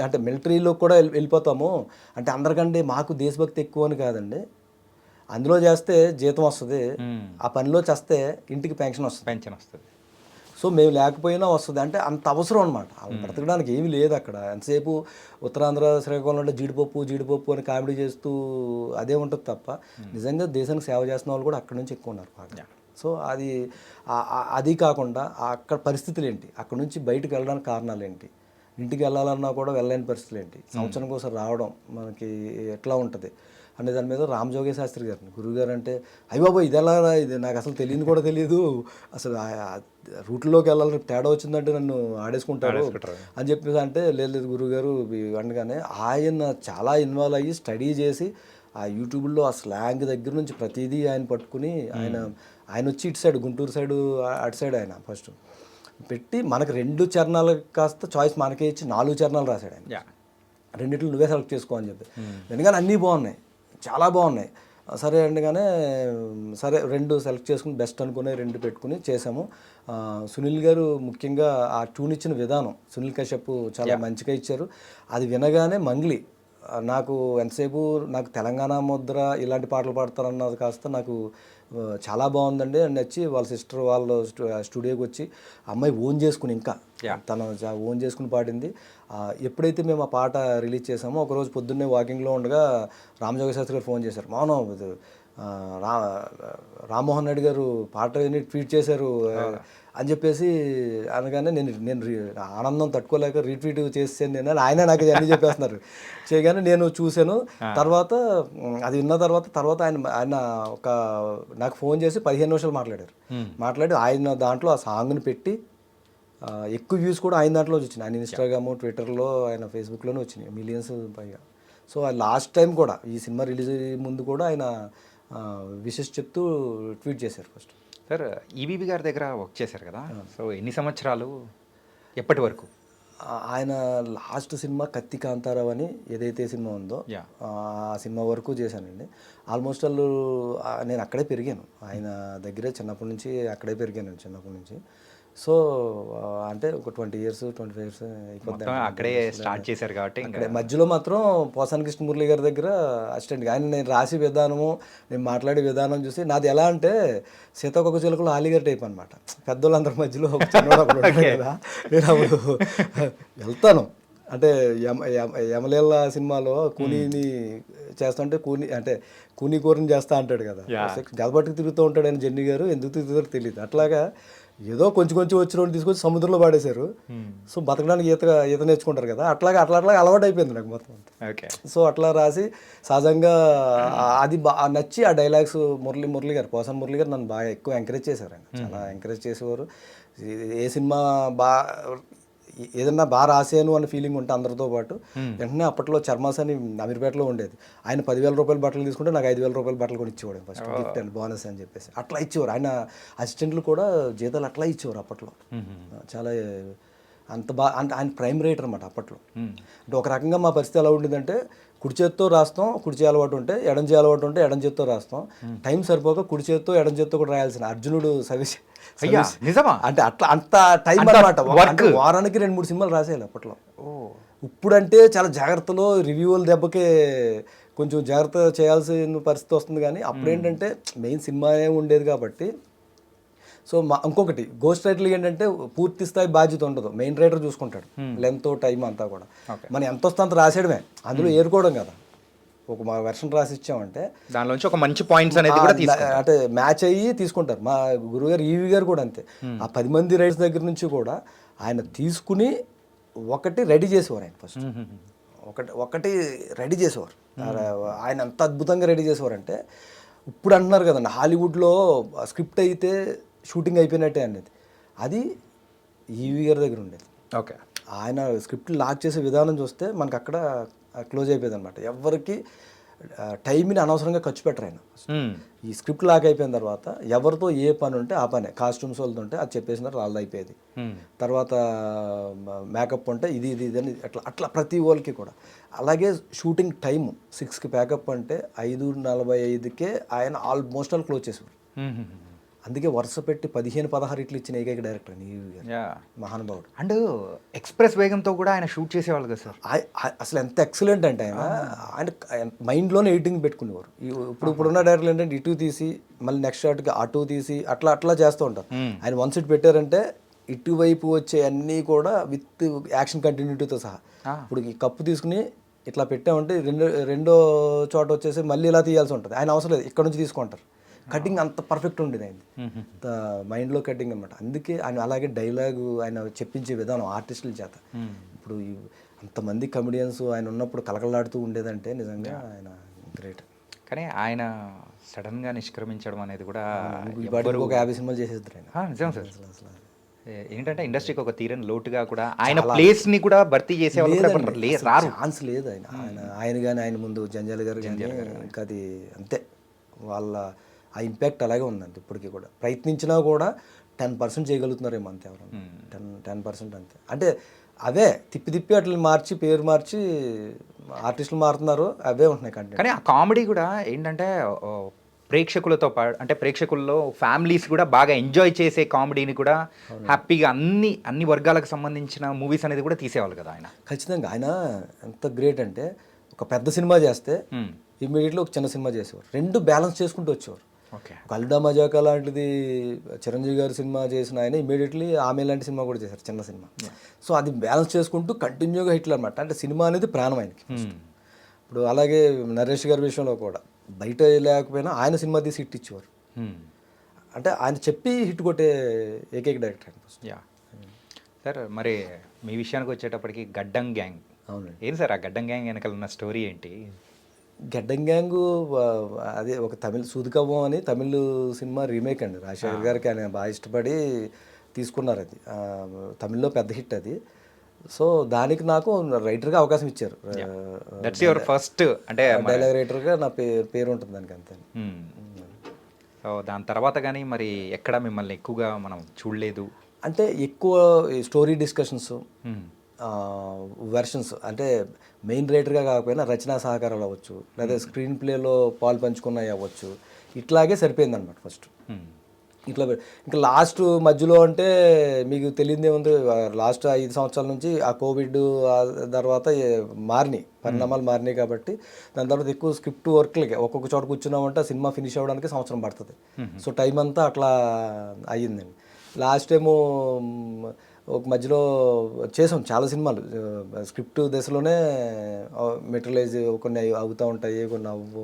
అంటే మిలిటరీలో కూడా వెళ్ళిపోతాము, అంటే అందరికంటే మాకు దేశభక్తి ఎక్కువ అని కాదండి, అందులో చేస్తే జీతం వస్తుంది, ఆ పనిలో చేస్తే ఇంటికి పెన్షన్ వస్తుంది. సో మేము లేకపోయినా వస్తుంది, అంటే అంత అవసరం అనమాట. బ్రతకడానికి ఏమీ లేదు అక్కడ. ఎంతసేపు ఉత్తరాంధ్ర శ్రీకాకుళం అంటే జీడిపప్పు అని కామెడీ చేస్తూ అదే ఉంటుంది తప్ప నిజంగా దేశానికి సేవ చేస్తున్న వాళ్ళు కూడా అక్కడ నుంచి ఎక్కువ ఉన్నారు బాగా. సో అది కాకుండా అక్కడ పరిస్థితులు ఏంటి, అక్కడ నుంచి బయటకు వెళ్ళడానికి కారణాలు ఏంటి, ఇంటికి వెళ్ళాలన్నా కూడా వెళ్ళలేని పరిస్థితులు ఏంటి, సంవత్సరం కోసం రావడం మనకి ఎట్లా ఉంటుంది అనే దాని మీద రామజోగే శాస్త్రి గారిని గురువుగారు అంటే అయ్యబాబు ఇది ఎలా, ఇది నాకు అసలు తెలియదు కూడా తెలియదు, అసలు రూట్లోకి వెళ్ళాలని తేడా వచ్చిందంటే నన్ను ఆడేసుకుంటారు అని చెప్పేసి అంటే లేదు గురువుగారు అనగానే ఆయన చాలా ఇన్వాల్వ్ అయ్యి స్టడీ చేసి ఆ యూట్యూబ్లో ఆ స్లాంగ్ దగ్గర నుంచి ప్రతిదీ ఆయన పట్టుకుని ఆయన వచ్చి ఇటు సైడ్ గుంటూరు సైడు అటు సైడ్ ఆయన ఫస్ట్ పెట్టి మనకు 2 చరణాలు కాస్త చాయిస్ మనకే ఇచ్చి 4 చరణాలు రాశాడు ఆయన. రెండిట్లు నువ్వే సెలెక్ట్ చేసుకో అని చెప్పి. ఎందుకని అన్నీ బాగున్నాయి, చాలా బాగున్నాయి. సరే అనగానే సరే 2 సెలెక్ట్ చేసుకుని బెస్ట్ అనుకుని 2 పెట్టుకుని చేసాము. సునీల్ గారు ముఖ్యంగా ఆ ట్యూన్ ఇచ్చిన విధానం, సునీల్ కశ్యప్ చాలా మంచిగా ఇచ్చారు. అది వినగానే మంగ్లీ నాకు ఎంతసేపు నాకు తెలంగాణ ముద్ర ఇలాంటి పాటలు పాడతారన్నది కాస్త నాకు చాలా బాగుందండి అని నచ్చి వాళ్ళ సిస్టర్ వాళ్ళు స్టూడియోకి వచ్చి అమ్మాయి ఓన్ చేసుకుని ఇంకా తను ఓన్ చేసుకుని పాడింది. ఎప్పుడైతే మేము ఆ పాట రిలీజ్ చేసామో ఒకరోజు పొద్దున్నే వాకింగ్లో ఉండగా రామజోగ శాస్త్రి గారు ఫోన్ చేశారు, మౌనం రామ్మోహన్ రెడ్డి గారు పాట ట్వీట్ చేశారు అని చెప్పేసి అనగానే నేను ఆనందం తట్టుకోలేక రీట్వీట్ చేసాను నేను, ఆయన నాకు అన్నీ చెప్పేస్తున్నారు. చేయగానే నేను చూశాను. తర్వాత అది విన్న తర్వాత ఆయన ఒక నాకు ఫోన్ చేసి 15 నిమిషాలు మాట్లాడి ఆయన దాంట్లో ఆ సాంగ్ని పెట్టి ఎక్కువ వ్యూస్ కూడా ఆయన దాంట్లో వచ్చినాయి. ఆయన ఇన్స్టాగ్రామ్, ట్విట్టర్లో, ఆయన ఫేస్బుక్లోనే వచ్చినాయి మిలియన్స్ పైగా. సో లాస్ట్ టైం కూడా ఈ సినిమా రిలీజ్ ముందు కూడా ఆయన విషెస్ చెప్తూ ట్వీట్ చేశారు. ఫస్ట్ సార్ ఈవీవి గారి దగ్గర వర్క్ చేశారు కదా, సో ఎన్ని సంవత్సరాలు, ఎప్పటి వరకు? ఆయన లాస్ట్ సినిమా కత్తి కాంతారావు అని ఏదైతే సినిమా ఉందో ఆ సినిమా వరకు చేశానండి. ఆల్మోస్ట్ వాళ్ళు నేను అక్కడే పెరిగాను, ఆయన దగ్గరే చిన్నప్పటి నుంచి అక్కడే పెరిగాను చిన్నప్పటి నుంచి. సో అంటే ఒక 20 years 25 years అయిపోతుంది అక్కడే స్టార్ట్ చేశారు కాబట్టి. అక్కడే మధ్యలో మాత్రం పోసాని కృష్ణమురళి గారి దగ్గర అసిస్టెంట్. ఆయన నేను రాసే విధానము, నేను మాట్లాడే విధానం చూసి నాది ఎలా అంటే సీతాకొక చిలుకలు ఆలిగర్ టైప్ అనమాట. పెద్దోళ్ళందరి మధ్యలో ఒక చిన్నోడు కదా, నేను అప్పుడు వెళ్తాను. అంటే యమలేళ్ళ సినిమాలో కూనీని చేస్తుంటే కూనీ కూరని చేస్తా అంటాడు కదా, గదబట్టుకు తిరుగుతూ ఉంటాడు ఆయన జెన్నీ గారు, ఎందుకు తిరుగుతారో తెలియదు. అట్లాగా ఏదో కొంచెం వచ్చిన వాళ్ళు తీసుకొచ్చి సముద్రంలో పాడేశారు. సో బతకడానికి ఈత నేర్చుకుంటారు కదా, అట్లా అలవాటు అయిపోయింది నాకు మొత్తం. సో అట్లా రాసి సహజంగా అది నచ్చి ఆ డైలాగ్స్ మురళి గారు, పోసాని మురళి గారు నన్ను బాగా ఎక్కువ ఎంకరేజ్ చేశారు. ఆయన చాలా ఎంకరేజ్ చేసేవారు. ఏ సినిమా ఏదన్నా బాగా రాసాను అన్న ఫీలింగ్ ఉంటే అందరితో పాటు వెంటనే అప్పట్లో చర్మాస్ అని అమీర్పేటలో ఉండేది. ఆయన 10,000 రూపాయల బట్టలు తీసుకుంటే నాకు 5,000 రూపాయల బట్టలు కూడా ఇచ్చేవాడు ఫస్ట్ గిఫ్ట్ అండ్ బోనస్ అని చెప్పేసి. అట్లా ఇచ్చేవారు. ఆయన అసిస్టెంట్లు కూడా జీతాలు అట్లా ఇచ్చేవారు అప్పట్లో. చాలా అంత బాగా అంటే ఆయన ప్రైమ్ రైటర్ అనమాట అప్పట్లో. అంటే ఒక రకంగా మా పరిస్థితి ఎలా ఉండేదంటే కుడి చేత్తో రాస్తాం, కుడి చేయ అలవాటు ఉంటే, ఎడం చేయ అలవాటు ఉంటే ఎడం చేత్తో రాస్తాం. టైం సరిపోక కుడి చేత్తో ఎడం చేత్తో కూడా రాయాల్సిన అర్జునుడు అంటే అట్లా అంత టైం అనమాట. వారానికి 2-3 సినిమాలు రాసేయాలి అప్పట్లో. ఇప్పుడంటే చాలా జాగ్రత్తలో రివ్యూల దెబ్బకే కొంచెం జాగ్రత్త చేయాల్సిన పరిస్థితి వస్తుంది. కానీ అప్పుడేంటంటే మెయిన్ సినిమానే ఉండేది కాబట్టి. సో ఇంకొకటి గోస్ట్ రైటర్లు ఏంటంటే పూర్తి స్థాయి బాధ్యత ఉండదు, మెయిన్ రైటర్ చూసుకుంటాడు లెంత్ టైం అంతా కూడా. మనం ఎంత వస్తే అంత రాసేయడమే, అందులో ఏరుకోవడం కదా. ఒక మా వెర్షన్ రాసి ఇచ్చామంటే దానిలోంచి ఒక మంచి పాయింట్స్ అనేది కూడా అంటే మ్యాచ్ అయ్యి తీసుకుంటారు. మా గురుగారు ఈవి గారు కూడా అంతే. ఆ 10 మంది రైటర్స్ దగ్గర నుంచి కూడా ఆయన తీసుకుని ఒకటి రెడీ చేసేవారు. ఆయన ఫస్ట్ ఒకటి రెడీ చేసేవారు. ఆయన అంత అద్భుతంగా రెడీ చేసేవారు అంటే ఇప్పుడు అంటున్నారు కదండి హాలీవుడ్లో స్క్రిప్ట్ అయితే షూటింగ్ అయిపోయినట్టే అనేది, అది ఈవి గారి దగ్గర ఉండేది. ఓకే, ఆయన స్క్రిప్ట్ లాక్ చేసే విధానం చూస్తే మనకు అక్కడ క్లోజ్ అయిపోయింది అనమాట. ఎవరికి టైంని అనవసరంగా ఖర్చు పెట్టరు ఆయన. ఈ స్క్రిప్ట్ లాక్ అయిపోయిన తర్వాత ఎవరితో ఏ పని ఉంటే ఆ పనే, కాస్ట్యూమ్స్ వాళ్ళతో ఉంటే అది చెప్పేసినారు వాళ్ళు అయిపోయేది. తర్వాత మేకప్ ఉంటే ఇది అని అట్లా ప్రతి వాళ్ళకి కూడా. అలాగే షూటింగ్ టైము 6కి ప్యాకప్ అంటే 5:45కే ఆయన ఆల్మోస్ట్ ఆల్ క్లోజ్ చేసేవారు. అందుకే వరుస పెట్టి 15-16 ఇట్లు ఇచ్చిన ఏకైక డైరెక్టర్ మహానుభావుడు. అండ్ ఎక్స్ప్రెస్ వేగంతో కూడా ఆయన షూట్ చేసేవాళ్ళు కదా సార్. అసలు ఎంత ఎక్సలెంట్ అంటే ఆయన మైండ్లోనే ఎడిటింగ్ పెట్టుకునేవారు. ఇప్పుడున్న డైరెక్టర్లు ఏంటంటే ఇటు తీసి మళ్ళీ నెక్స్ట్ షాట్కి అటు తీసి అట్లా చేస్తూ ఉంటారు. ఆయన వన్ సెట్ పెట్టారంటే ఇటువైపు వచ్చే అన్నీ కూడా విత్ యాక్షన్ కంటిన్యూటీతో సహా. ఇప్పుడు ఈ కప్పు తీసుకుని ఇట్లా పెట్టామంటే రెండో చోట వచ్చేసి మళ్ళీ ఇలా తీయాల్సి ఉంటుంది. ఆయన అవసరం లేదు, ఇక్కడ నుంచి తీసుకుంటారు. కటింగ్ అంత పర్ఫెక్ట్ ఉండేది ఆయన మైండ్లో కటింగ్ అనమాట. అందుకే ఆయన అలాగే డైలాగు ఆయన చెప్పించే విధానం ఆర్టిస్టుల చేత. ఇప్పుడు అంతమంది కమెడియన్స్ ఆయన ఉన్నప్పుడు కలకలాడుతూ ఉండేదంటే నిజంగా ఆయన గ్రేట్. కానీ ఆయన సడన్గా నిష్క్రమించడం అనేది కూడా ఒక 50 సినిమాలు చేసేద్దరు ఆయన. నిజం సార్. ఏంటంటే ఇండస్ట్రీకి ఒక తీరని లోటుగా కూడా ఆయన ప్లేస్ ని కూడా భర్తీ చేసేవాళ్ళు ఛాన్స్ లేదు. ఆయన కానీ ఆయన ముందు జంజాల గారు కానీ ఇంకా అది అంతే, వాళ్ళ ఆ ఇంపాక్ట్ అలాగే ఉందండి ఇప్పటికీ కూడా. ప్రయత్నించినా కూడా 10% చేయగలుగుతున్నారేమో అంతే, ఎవరు 10% అంతే. అంటే అవే తిప్పి అట్లా మార్చి పేరు మార్చి ఆర్టిస్టులు మారుతున్నారు, అవే ఉంటున్నాయి కంటెంట్. కానీ ఆ కామెడీ కూడా ఏంటంటే ప్రేక్షకులతో పాటు అంటే ప్రేక్షకుల్లో ఫ్యామిలీస్ కూడా బాగా ఎంజాయ్ చేసే కామెడీని కూడా హ్యాపీగా అన్ని వర్గాలకు సంబంధించిన మూవీస్ అనేది కూడా తీసేవాళ్ళు కదా ఆయన. ఖచ్చితంగా ఆయన ఎంత గ్రేట్ అంటే ఒక పెద్ద సినిమా చేస్తే ఇమ్మీడియట్లీ ఒక చిన్న సినిమా చేసేవారు, రెండు బ్యాలెన్స్ చేసుకుంటూ వచ్చేవారు. ఓకే. ఒక అల్లుడా మజాకా లాంటిది చిరంజీవి గారి సినిమా చేసిన ఆయన ఇమీడియట్లీ ఆమె లాంటి సినిమా కూడా చేశారు, చిన్న సినిమా. సో అది బ్యాలెన్స్ చేసుకుంటూ కంటిన్యూగా హిట్లు అనమాట. అంటే సినిమా అనేది ప్రాణం ఆయనకి. ఇప్పుడు అలాగే నరేష్ గారి విషయంలో కూడా బయట లేకపోయినా ఆయన సినిమా తీసి హిట్ ఇచ్చేవారు. అంటే ఆయన చెప్పి హిట్ కొట్టే ఏకైక డైరెక్టర్ ఆయన. యా సార్, మరి మీ విషయానికి వచ్చేటప్పటికి గడ్డం గ్యాంగ్. అవునండి. ఏంటి సార్ ఆ గడ్డం గ్యాంగ్ వెనకాల ఉన్న స్టోరీ ఏంటి? గడ్డం గ్యాంగు అదే ఒక తమిళ్ సూదికవ్వం అని తమిళ్ సినిమా రీమేక్ అండి. రాజశేఖర్ గారికి ఆయన బాగా ఇష్టపడి తీసుకున్నారు. అది తమిళ్లో పెద్ద హిట్ అది. సో దానికి నాకు రైటర్గా అవకాశం ఇచ్చారు. దట్స్ యువర్ ఫస్ట్ అంటే డైలాగ్ రైటర్గా నా పేరు ఉంటుంది దానికి, అంతే. సో దాని తర్వాత కానీ మరి ఎక్కడ మిమ్మల్ని ఎక్కువగా మనం చూడలేదు? అంటే ఎక్కువ స్టోరీ డిస్కషన్స్, వెర్షన్స్, అంటే మెయిన్ రైటర్గా కాకపోయినా రచనా సహకారాలు అవ్వచ్చు, లేదా స్క్రీన్ ప్లేలో పాలు పంచుకున్నవి అవ్వచ్చు, ఇట్లాగే సరిపోయింది అనమాట ఫస్ట్. ఇట్లా ఇంకా లాస్ట్ మధ్యలో అంటే మీకు తెలియదే ఉంది, లాస్ట్ 5 సంవత్సరాల నుంచి ఆ కోవిడ్ తర్వాత పరిణామాలు మారినాయి కాబట్టి దాని తర్వాత ఎక్కువ స్క్రిప్ట్ వర్క్లకి ఒక్కొక్క చోట కూర్చున్నామంటే ఆ సినిమా ఫినిష్ అవ్వడానికి సంవత్సరం పడుతుంది. సో టైం అంతా అట్లా అయ్యిందండి. లాస్ట్ టైము ఒక మధ్యలో చేసాం చాలా సినిమాలు, స్క్రిప్ట్ దశలోనే మెటీరియలైజ్ కొన్ని అవుతూ ఉంటాయి, కొన్ని అవ్వు.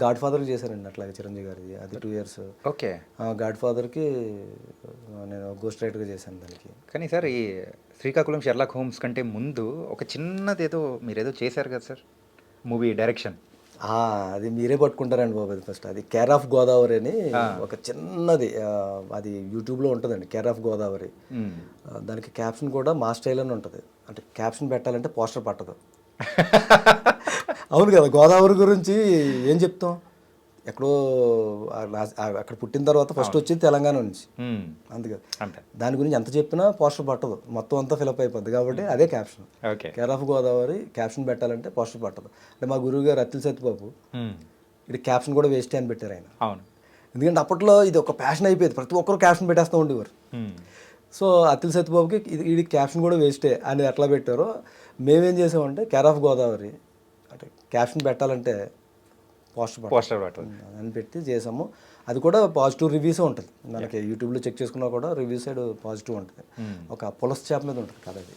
గాడ్ ఫాదర్కి చేశానండి అట్లాగే చిరంజీవి గారిది, అది 2 years. ఓకే. గాడ్ ఫాదర్కి నేను గోస్ట్ రైటర్గా చేశాను దానికి. కానీ సార్ ఈ శ్రీకాకుళం షెర్లాక్ హోమ్స్ కంటే ముందు ఒక చిన్నది ఏదో మీరేదో చేశారు కదా సార్, మూవీ డైరెక్షన్. అది మీరే పట్టుకుంటారండి బాబు. అది ఫస్ట్ అది కేర్ ఆఫ్ గోదావరి అని ఒక చిన్నది, అది యూట్యూబ్లో ఉంటుందండి, కేర్ ఆఫ్ గోదావరి. దానికి క్యాప్షన్ కూడా మా స్టైల్ అని ఉంటుంది. అంటే క్యాప్షన్ పెట్టాలంటే పోస్టర్ పట్టదు. అవును కదా, గోదావరి గురించి ఏం చెప్తాం? ఎక్కడో అక్కడ పుట్టిన తర్వాత ఫస్ట్ వచ్చింది తెలంగాణ నుంచి, అందుకే దాని గురించి ఎంత చెప్పినా పోస్టర్ పట్టదు, మొత్తం అంతా ఫిలప్ అయిపోద్ది. కాబట్టి అదే caption, care of Godavari. Caption పెట్టాలంటే పోస్టర్ పట్టదు. అంటే మా గురువు గారు అత్తిలి సత్యబాబు ఇది క్యాప్షన్ కూడా వేస్టే అని పెట్టారు ఆయన. అవును, ఎందుకంటే అప్పట్లో ఇది ఒక ప్యాషన్ అయిపోయింది, ప్రతి ఒక్కరు క్యాప్షన్ పెట్టేస్తూ ఉండేవారు. సో అత్తిలి సత్యబాబుకి ఇది క్యాప్షన్ కూడా వేస్టే అని ఎట్లా పెట్టారో మేమేం చేసామంటే కేర్ ఆఫ్ గోదావరి అంటే క్యాప్షన్ పెట్టాలంటే పోస్టర్ అని పెట్టి చేసాము. అది కూడా పాజిటివ్ రివ్యూసే ఉంటుంది మనకి, యూట్యూబ్లో చెక్ చేసుకున్నా కూడా రివ్యూ సైడ్ పాజిటివ్ ఉంటుంది. ఒక పులస చేప మీద ఉంటుంది కదా, అది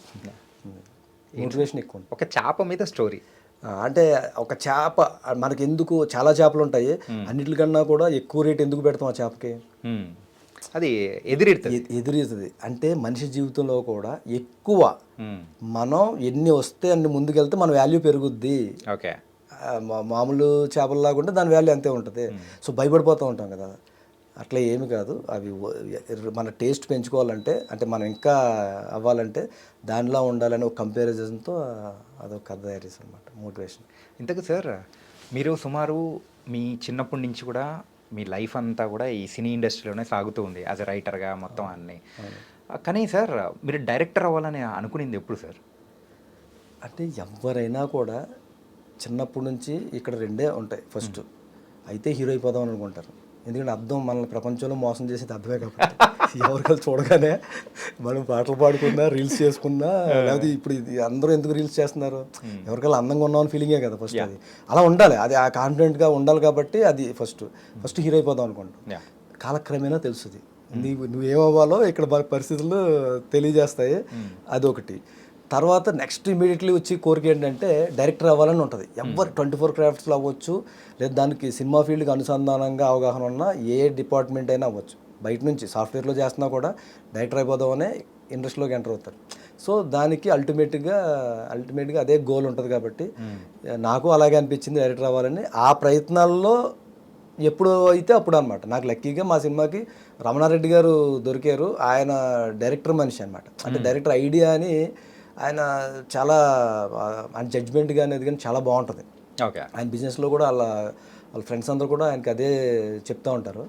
మోటివేషన్ ఎక్కువ ఉంటుంది. ఒక చేప మీద స్టోరీ అంటే ఒక చేప మనకి ఎందుకు, చాలా చేపలు ఉంటాయి, అన్నిటికన్నా కూడా ఎక్కువ రేట్ ఎందుకు పెడతాం ఆ చేపకి? అది ఎదురుతుంది. అంటే మనిషి జీవితంలో కూడా ఎక్కువ మనం ఎన్ని వస్తే అన్ని ముందుకెళ్తే మన వాల్యూ పెరుగుద్ది. ఓకే. మామూలు చేపల్లాగా ఉంటే దాని వాల్యూ అంతే ఉంటుంది. సో భయపడిపోతూ ఉంటాం కదా, అట్లా ఏమి కాదు. అవి మన టేస్ట్ పెంచుకోవాలంటే, అంటే మనం ఇంకా అవ్వాలంటే దానిలా ఉండాలని ఒక కంపారిజన్తో అదొక కథ తయారు చేశారు అనమాట, మోటివేషన్. ఇంతకు సార్ మీరు సుమారు మీ చిన్నప్పటి నుంచి కూడా మీ లైఫ్ అంతా కూడా ఈ సినీ ఇండస్ట్రీలోనే సాగుతూ ఉంది యాజ్ ఎ రైటర్గా మొత్తం అన్నీ. కానీ సార్ మీరు డైరెక్టర్ అవ్వాలని అనుకునింది ఎప్పుడు సార్? అంటే ఎవరైనా కూడా చిన్నప్పటి నుంచి ఇక్కడ రెండే ఉంటాయి. ఫస్ట్ అయితే హీరో అయిపోదాం అని అనుకుంటారు, ఎందుకంటే అర్థం మనల్ని ప్రపంచంలో మోసం చేసేది అర్థమే కాబట్టి. ఎవరికైనా చూడగానే మనం పాటలు పాడుకున్నా, రీల్స్ చేసుకున్నా, లేకపోతే ఇప్పుడు ఇది అందరూ ఎందుకు రీల్స్ చేస్తున్నారు, ఎవరికైనా అందంగా ఉన్నామని ఫీలింగే కదా ఫస్ట్. అది అలా ఉండాలి, అది ఆ కాన్ఫిడెంట్గా ఉండాలి. కాబట్టి అది ఫస్ట్ హీరో అయిపోదాం అనుకుంటాం. కాలక్రమేణా తెలుస్తుంది నువ్వేమవ్వాలో ఇక్కడ పరిస్థితులు తెలియజేస్తాయి, అదొకటి. తర్వాత నెక్స్ట్ ఇమీడియట్లీ వచ్చి కోరిక ఏంటంటే డైరెక్టర్ అవ్వాలని ఉంటుంది. ఎవరు 24 క్రాఫ్ట్స్లో అవ్వచ్చు, లేదా దానికి సినిమా ఫీల్డ్కి అనుసంధానంగా అవగాహన ఉన్న ఏ డిపార్ట్మెంట్ అయినా అవ్వచ్చు. బయట నుంచి సాఫ్ట్వేర్లో చేస్తున్నా కూడా డైరెక్టర్ అయిపోదామనే ఇండస్ట్రీలోకి ఎంటర్ అవుతారు. సో దానికి అల్టిమేట్గా అదే గోల్ ఉంటుంది. కాబట్టి నాకు అలాగే అనిపించింది డైరెక్టర్ అవ్వాలని. ఆ ప్రయత్నాల్లో ఎప్పుడు అయితే అప్పుడు అనమాట. నాకు లక్కీగా మా సినిమాకి రమణారెడ్డి గారు దొరికారు. ఆయన డైరెక్టర్ మనిషి అనమాట. అంటే డైరెక్టర్ ఐడియా అని ఆయన చాలా, ఆయన జడ్జ్మెంట్ కానీ అది కానీ చాలా బాగుంటుంది. ఓకే. ఆయన బిజినెస్లో కూడా వాళ్ళ ఫ్రెండ్స్ అందరూ కూడా ఆయనకి అదే చెప్తూ ఉంటారు.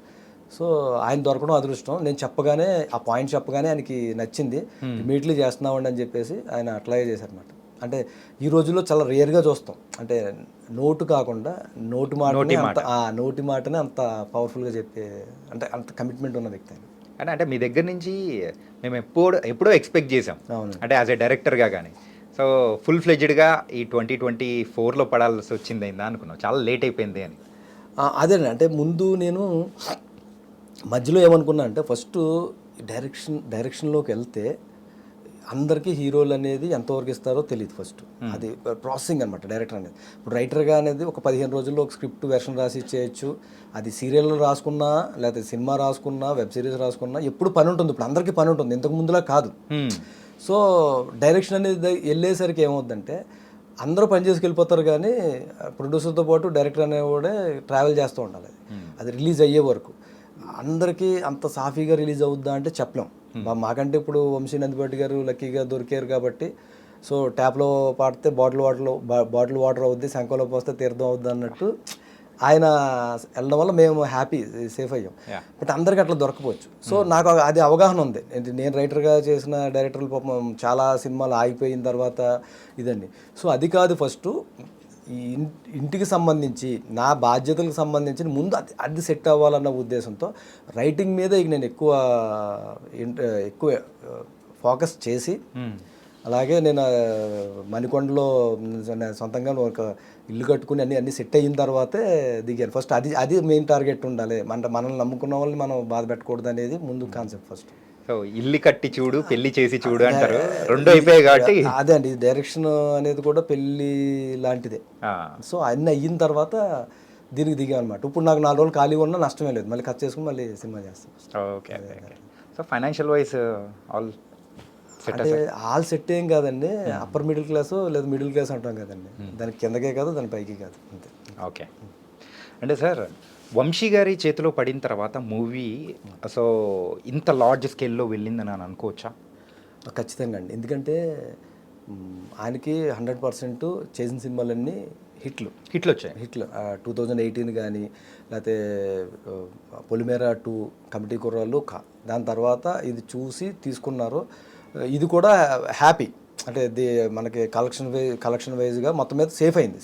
సో ఆయన దొరకడం అదృష్టం. నేను చెప్పగానే, ఆ పాయింట్ చెప్పగానే ఆయనకి నచ్చింది. ఇమీడియట్లీ చేస్తున్నామండి అని చెప్పేసి ఆయన అట్లాగే చేశారనమాట. అంటే ఈ రోజుల్లో చాలా రేర్గా చూస్తాం, అంటే నోటు కాకుండా నోటి మాటనే అంత పవర్ఫుల్గా చెప్పే, అంటే అంత కమిట్మెంట్ ఉన్న వ్యక్తి ఆయన. అంటే మీ దగ్గర నుంచి మేము ఎప్పుడో ఎక్స్పెక్ట్ చేసాం, అంటే యాజ్ ఏ డైరెక్టర్గా కానీ. సో ఫుల్ ఫ్లెడ్జ్డ్గా ఈ 2024లో పడాల్సి వచ్చింది అయిందా అనుకున్నావు, చాలా లేట్ అయిపోయింది అని. అదేనండి, అంటే ముందు నేను మధ్యలో ఏమనుకున్నా అంటే ఫస్ట్ డైరెక్షన్లోకి వెళ్తే అందరికీ హీరోలు అనేది ఎంతవరకు ఇస్తారో తెలియదు ఫస్ట్. అది ప్రాసెసింగ్ అనమాట డైరెక్టర్ అనేది. ఇప్పుడు రైటర్గా అనేది ఒక 15 రోజుల్లో ఒక స్క్రిప్ట్ వెర్షన్ రాసి ఇచ్చేయచ్చు. అది సీరియల్ రాసుకున్నా, లేకపోతే సినిమా రాసుకున్నా, వెబ్ సిరీస్ రాసుకున్నా ఎప్పుడు పని ఉంటుంది. ఇప్పుడు అందరికీ పని ఉంటుంది, ఇంతకు ముందులా కాదు. సో డైరెక్షన్ అనేది వెళ్ళేసరికి ఏమవుద్దంటే అందరూ పని చేసుకెళ్ళిపోతారు, కానీ ప్రొడ్యూసర్తో పాటు డైరెక్టర్ అనేవాడే ట్రావెల్ చేస్తూ ఉండాలి. అది రిలీజ్ అయ్యే వరకు అందరికీ అంత సాఫీగా రిలీజ్ అవుద్దా అంటే చెప్పలేం. మాకంటే ఇప్పుడు వంశీ నందిపట్టి గారు లక్కీగా దొరికారు కాబట్టి, సో ట్యాప్లో పాడితే బాటిల్ వాటర్ అవుద్ది, శంఖంలో పోస్తే తీర్థం అవుద్ది అన్నట్టు ఆయన వెళ్ళడం వల్ల మేము హ్యాపీ, సేఫ్ అయ్యాం. బట్ అందరికీ అట్లా దొరకపోవచ్చు. సో నాకు అది అవగాహన ఉంది. నేను రైటర్గా చేసిన డైరెక్టర్లు పాపం చాలా సినిమాలు ఆగిపోయిన తర్వాత ఇదండి. సో అది కాదు, ఫస్ట్ ఈ ఇంటికి సంబంధించి నా బాధ్యతలకు సంబంధించి ముందు అది సెట్ అవ్వాలన్న ఉద్దేశంతో రైటింగ్ మీద ఇక నేను ఎక్కువ ఫోకస్ చేసి, అలాగే నేను మణికొండలో సొంతంగా ఒక ఇల్లు కట్టుకుని అన్ని సెట్ అయిన తర్వాతే దిగాను. ఫస్ట్ అది మెయిన్ టార్గెట్ ఉండాలి. మనల్ని నమ్ముకున్న వాళ్ళని మనం బాధ పెట్టకూడదు అనేది ముందు కాన్సెప్ట్ ఫస్ట్. సో ఇల్లు కట్టి చూడు, పెళ్లి చేసి చూడు అంటారు, రెండు అయిపోయాయి కాబట్టి అదే అండి, డైరెక్షన్ అనేది కూడా పెళ్ళి లాంటిదే. సో అన్నీ అయిన తర్వాత దీనికి దిగాం అనమాట. ఇప్పుడు నాకు 4 రోజులు ఖాళీ ఉన్నా నష్టమే లేదు, మళ్ళీ ఖర్చు చేసుకుని మళ్ళీ సినిమా చేస్తాం. Okay. So financial wise all set? అంటే ఆల్ సెట్ ఏం కాదండి, అప్పర్ మిడిల్ క్లాస్ లేదా మిడిల్ క్లాస్ అంటాం కదండి, దానికి కిందకే కాదు దాని పైకి కాదు, అంతే. ఓకే. అంటే సార్, వంశీ గారి చేతిలో పడిన తర్వాత మూవీ సో ఇంత లార్జ్ స్కేల్లో వెళ్ళిందని అని అనుకోవచ్చా? ఖచ్చితంగా అండి, ఎందుకంటే ఆయనకి 100% చేసిన సినిమాలన్నీ హిట్లు వచ్చాయి. 2018 కానీ, లేకపోతే పొలిమేర 2, కమిటీ కుర్రాళ్ళు, దాని తర్వాత ఇది చూసి తీసుకున్నారు. ఇది కూడా హ్యాపీ, అంటే మనకి కలెక్షన్ వైజ్గా మొత్తం మీద సేఫ్ అయింది.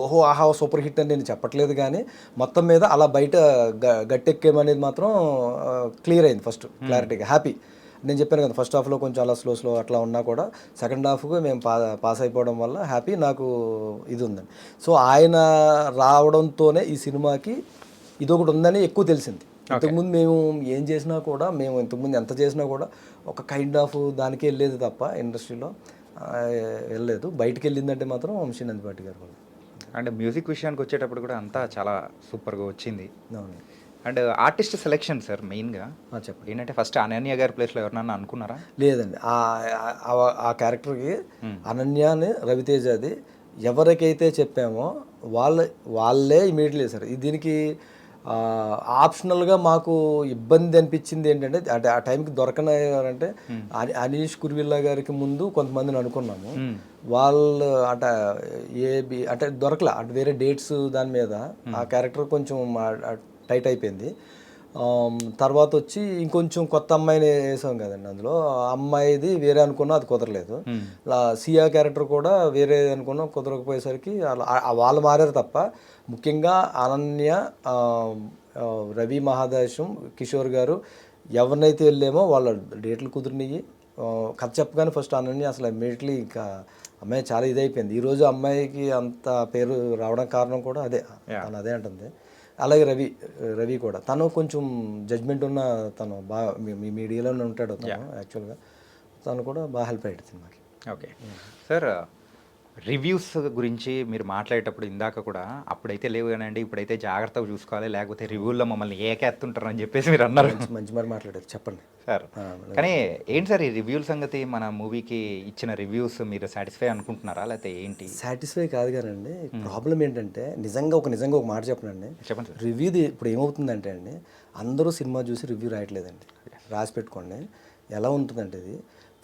ఓహో ఆహా సూపర్ హిట్ అని నేను చెప్పట్లేదు, కానీ మొత్తం మీద అలా బయట గట్టెక్కేమనేది మాత్రం క్లియర్ అయింది. ఫస్ట్ క్లారిటీగా హ్యాపీ. నేను చెప్పాను కదా, ఫస్ట్ హాఫ్లో కొంచెం అలా స్లో అట్లా ఉన్నా కూడా సెకండ్ హాఫ్కు మేము పాస్ అయిపోవడం వల్ల హ్యాపీ, నాకు ఇది ఉందండి. సో ఆయన రావడంతోనే ఈ సినిమాకి ఇదొకటి ఉందని ఎక్కువ తెలిసింది. ఇంతకుముందు మేము ఏం చేసినా కూడా, మేము ఇంతకుముందు ఎంత చేసినా కూడా ఒక కైండ్ ఆఫ్ దానికే వెళ్ళేది తప్ప ఇండస్ట్రీలో వెళ్ళలేదు. బయటికి వెళ్ళిందంటే మాత్రం వంశీ నందిపట్టి గారు వాళ్ళు. అండ్ మ్యూజిక్ విషయానికి వచ్చేటప్పుడు కూడా అంతా చాలా సూపర్గా వచ్చింది. అవును. అండ్ ఆర్టిస్ట్ సెలెక్షన్ సార్ మెయిన్గా చెప్పండి. ఏంటంటే ఫస్ట్ అనన్య గారి ప్లేస్లో ఎవరన్నా అనుకున్నారా? లేదండి, ఆ క్యారెక్టర్కి అనన్యాని రవితేజది ఎవరికైతే చెప్పామో వాళ్ళే ఇమీడియట్లీ సార్. దీనికి ఆప్షనల్గా మాకు ఇబ్బంది అనిపించింది ఏంటంటే, అంటే ఆ టైంకి దొరకనంటే అనీష్ కుర్విల్లా గారికి ముందు కొంతమందిని అనుకున్నాము. వాళ్ళు అంటే దొరకలే, అంటే వేరే డేట్స్ దాని మీద ఆ క్యారెక్టర్ కొంచెం టైట్ అయిపోయింది. తర్వాత వచ్చి ఇంకొంచెం కొత్త అమ్మాయిని వేసాం కదండి, అందులో అమ్మాయిది వేరే అనుకున్నా అది కుదరలేదు. సియా క్యారెక్టర్ కూడా వేరే అనుకున్నా కుదరకపోయేసరికి వాళ్ళు మారారు తప్ప, ముఖ్యంగా అనన్య, రవి మహాదేశం, కిషోర్ గారు ఎవరినైతే వెళ్ళామో వాళ్ళ డేట్లు కుదిరినాయి. కథ చెప్పగానే ఫస్ట్ అనన్య అసలు ఇమ్మీడియట్లీ ఇంకా అమ్మాయి చాలా ఇదైపోయింది. ఈరోజు అమ్మాయికి అంత పేరు రావడం కారణం కూడా అదే, తను అదే అంటుంది. అలాగే రవి కూడా తను కొంచెం జడ్జ్మెంట్ ఉన్న, తను బాగా మీ మీడియాలోనే ఉంటాడు తను యాక్చువల్గా, తను కూడా బాగా హెల్ప్ అయ్యాడు సినిమాకి. ఓకే సార్, రివ్యూస్ గురించి మీరు మాట్లాడేటప్పుడు ఇందాక కూడా అప్పుడైతే లేవు కానండి, ఇప్పుడైతే జాగ్రత్తగా చూసుకోవాలి, లేకపోతే రివ్యూల్లో మమ్మల్ని ఏకేస్తుంటారని చెప్పేసి మీరు అన్నారు. మంచి మాట మాట్లాడారు, చెప్పండి సార్. కానీ ఏంటి సార్ ఈ రివ్యూల సంగతి? మన మూవీకి ఇచ్చిన రివ్యూస్ మీరు సాటిస్ఫై అనుకుంటున్నారా, లేకపోతే ఏంటి? సాటిస్ఫై కాదు కానండి, ప్రాబ్లం ఏంటంటే నిజంగా ఒక మాట చెప్పనండి. చెప్పండి సార్. రివ్యూది ఇప్పుడు ఏమవుతుందంటే అండి, అందరూ సినిమా చూసి రివ్యూ రాయట్లేదండి. రాసి పెట్టుకోండి. ఎలా ఉంటుందంటే ఇది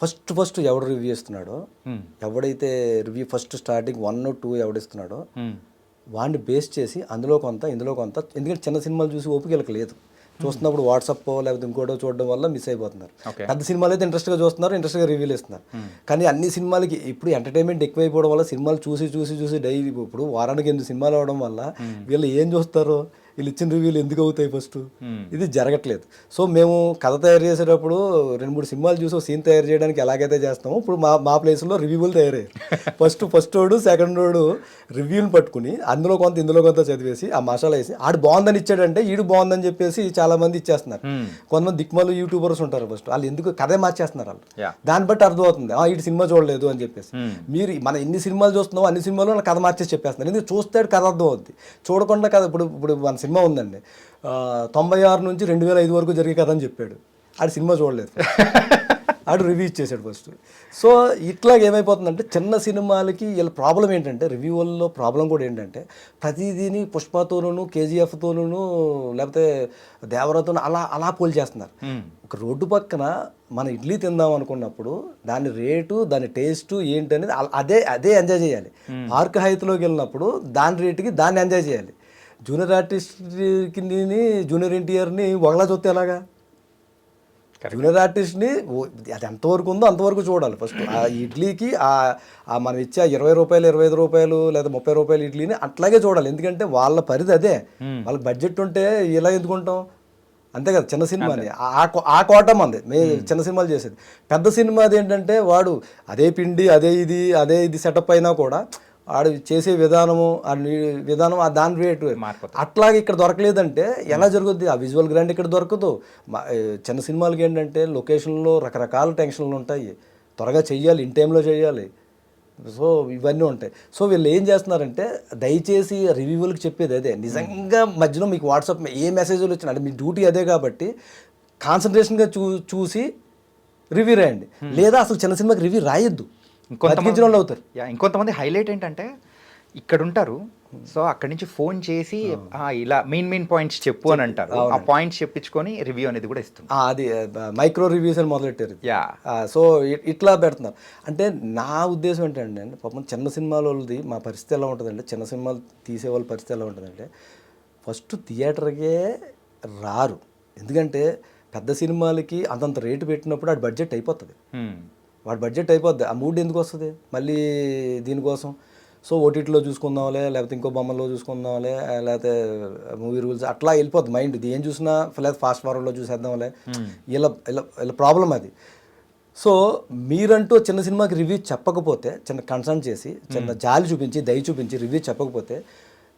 ఫస్ట్ ఎవడు రివ్యూ ఇస్తున్నాడో, ఎవడైతే రివ్యూ ఫస్ట్ స్టార్టింగ్ 1 or 2 ఎవడిస్తున్నాడో వాడిని బేస్ చేసి అందులో కొంత ఇందులో కొంత, ఎందుకంటే చిన్న సినిమాలు చూసి ఓపిక లేదు. చూస్తున్నప్పుడు వాట్సాప్ లేకపోతే ఇంకోటో చూడడం వల్ల మిస్ అయిపోతున్నారు. పెద్ద సినిమాలు అయితే ఇంట్రెస్ట్గా చూస్తున్నారు, ఇంట్రెస్ట్గా రివ్యూలు ఇస్తున్నారు. కానీ అన్ని సినిమాలకి ఇప్పుడు ఎంటర్టైన్మెంట్ ఎక్కువైపోవడం వల్ల సినిమాలు చూసి డైలీ ఇప్పుడు వారానికి 8 సినిమాలు అవడం వల్ల వీళ్ళు ఏం చూస్తారు, వీళ్ళు ఇచ్చిన రివ్యూలు ఎందుకు అవుతాయి ఫస్ట్, ఇది జరగట్లేదు. సో మేము కథ తయారు చేసేటప్పుడు 2-3 సినిమాలు చూసి ఒక సీన్ తయారు చేయడానికి ఎలాగైతే చేస్తామో ఇప్పుడు మా ప్లేస్లో రివ్యూలు తయారయ్యారు. ఫస్ట్ వాడు సెకండ్ వాడు రివ్యూని పట్టుకుని అందులో కొంత ఇందులో కొంత చదివేసి ఆ మసాలా వేసి ఆడు బాగుందని ఇచ్చాడంటే ఈడు బాగుందని చెప్పేసి చాలా మంది ఇచ్చేస్తున్నారు. కొంతమంది దిక్మలు యూట్యూబర్స్ ఉంటారు, ఫస్ట్ వాళ్ళు ఎందుకు కథే మార్చేస్తున్నారు వాళ్ళు. దాన్ని బట్టి అర్థమవుతుంది ఈ సినిమా చూడలేదు అని చెప్పేసి. మీరు మన ఎన్ని సినిమాలు చూస్తున్నావు అన్ని సినిమాలు కథ మార్చేసి చెప్పేస్తున్నారు. ఎందుకు చూస్తే కథ అర్థం అవుద్ది, చూడకుండా కథ. ఇప్పుడు మన సినిమా ఉందండి 96 నుంచి 2005 వరకు జరిగే కథ అని చెప్పాడు, ఆడు సినిమా చూడలేదు, ఆడు రివ్యూ ఇచ్చేసాడు ఫస్ట్. సో ఇట్లాగ ఏమైపోతుందంటే చిన్న సినిమాలకి వీళ్ళ ప్రాబ్లం ఏంటంటే, రివ్యూల్లో ప్రాబ్లం కూడా ఏంటంటే ప్రతిదీని పుష్పతోనూ కేజీఎఫ్తోనూ లేకపోతే దేవరతోనూ అలా పోల్ చేస్తున్నారు. ఒక రోడ్డు పక్కన మన ఇడ్లీ తిందాం అనుకున్నప్పుడు దాని రేటు దాని టేస్ట్ ఏంటి అనేది అదే ఎంజాయ్ చేయాలి. పార్క్ హైత్లోకి వెళ్ళినప్పుడు దాని రేటుకి దాన్ని ఎంజాయ్ చేయాలి. జూనియర్ ఆర్టిస్ట్కి జూనియర్ ఎన్టీఆర్ని ఒకలా చూస్తే ఎలాగా? జూనియర్ ఆర్టిస్ట్ని అది ఎంతవరకు ఉందో అంతవరకు చూడాలి ఫస్ట్. ఆ ఇడ్లీకి మనం ఇచ్చే 20 రూపాయలు 25 రూపాయలు లేదా 30 రూపాయలు ఇడ్లీని అట్లాగే చూడాలి. ఎందుకంటే వాళ్ళ పరిధి అదే, వాళ్ళకి బడ్జెట్ ఉంటే ఇలా ఎందుకుంటాం, అంతే కదా. చిన్న సినిమాని ఆ కోట మంది మేము చిన్న సినిమాలు చేసేది. పెద్ద సినిమాది ఏంటంటే వాడు అదే పిండి అదే ఇది సెటప్ అయినా కూడా ఆడు చేసే విధానము దాని రేటు అట్లాగే ఇక్కడ దొరకలేదంటే ఎలా జరుగుద్ది? ఆ విజువల్ గ్రాండ్ ఇక్కడ దొరకదు. చిన్న సినిమాలకి ఏంటంటే లొకేషన్లో రకరకాల టెన్షన్లు ఉంటాయి, త్వరగా చెయ్యాలి, ఇన్ టైంలో చేయాలి. సో ఇవన్నీ ఉంటాయి. సో వీళ్ళు ఏం చేస్తున్నారంటే దయచేసి రివ్యూలకు చెప్పేది అదే. నిజంగా మధ్యలో మీకు వాట్సాప్ ఏ మెసేజ్లు వచ్చినా అంటే మీ డ్యూటీ అదే కాబట్టి కాన్సన్ట్రేషన్గా చూసి రివ్యూ రాయండి. లేదా అసలు చిన్న సినిమాకి రివ్యూ రాయొద్దు, ఇంకొంతమంది అవుతారు. ఇంకొంతమంది హైలైట్ ఏంటంటే ఇక్కడ ఉంటారు, సో అక్కడి నుంచి ఫోన్ చేసి ఇలా మెయిన్ పాయింట్స్ చెప్పు అని అంటారు. ఆ పాయింట్స్ చెప్పించుకొని రివ్యూ అనేది కూడా ఇస్తుంది. అది మైక్రో రివ్యూస్ అని మొదలెట్టారు. సో ఇట్లా పెడుతున్నారు. అంటే నా ఉద్దేశం ఏంటంటే పాపం చిన్న సినిమాల వాళ్ళది మా పరిస్థితి ఎలా ఉంటుందంటే, చిన్న సినిమాలు తీసే వాళ్ళ పరిస్థితి ఎలా ఉంటుందంటే ఫస్ట్ థియేటర్కే రారు. ఎందుకంటే పెద్ద సినిమాలకి అంతంత రేటు పెట్టినప్పుడు వాడి బడ్జెట్ అయిపోతుంది. ఆ మూడ్ ఎందుకు వస్తుంది మళ్ళీ దీనికోసం? సో ఓటీటీలో చూసుకుందాంలే, లేకపోతే ఇంకో బొమ్మల్లో చూసుకుందాంలే, లేకపోతే మూవీ రూల్స్ అట్లా వెళ్ళిపోద్ది మైండ్. ఇది ఏం చూసినా లేదా ఫాస్ట్ ఫార్వర్డ్లో చూసేద్దాంలే, ఇలా ప్రాబ్లం అది. సో మీరంటూ చిన్న సినిమాకి రివ్యూ చెప్పకపోతే, చిన్న కన్సర్న్ చేసి చిన్న జాలి చూపించి దయ చూపించి రివ్యూ చెప్పకపోతే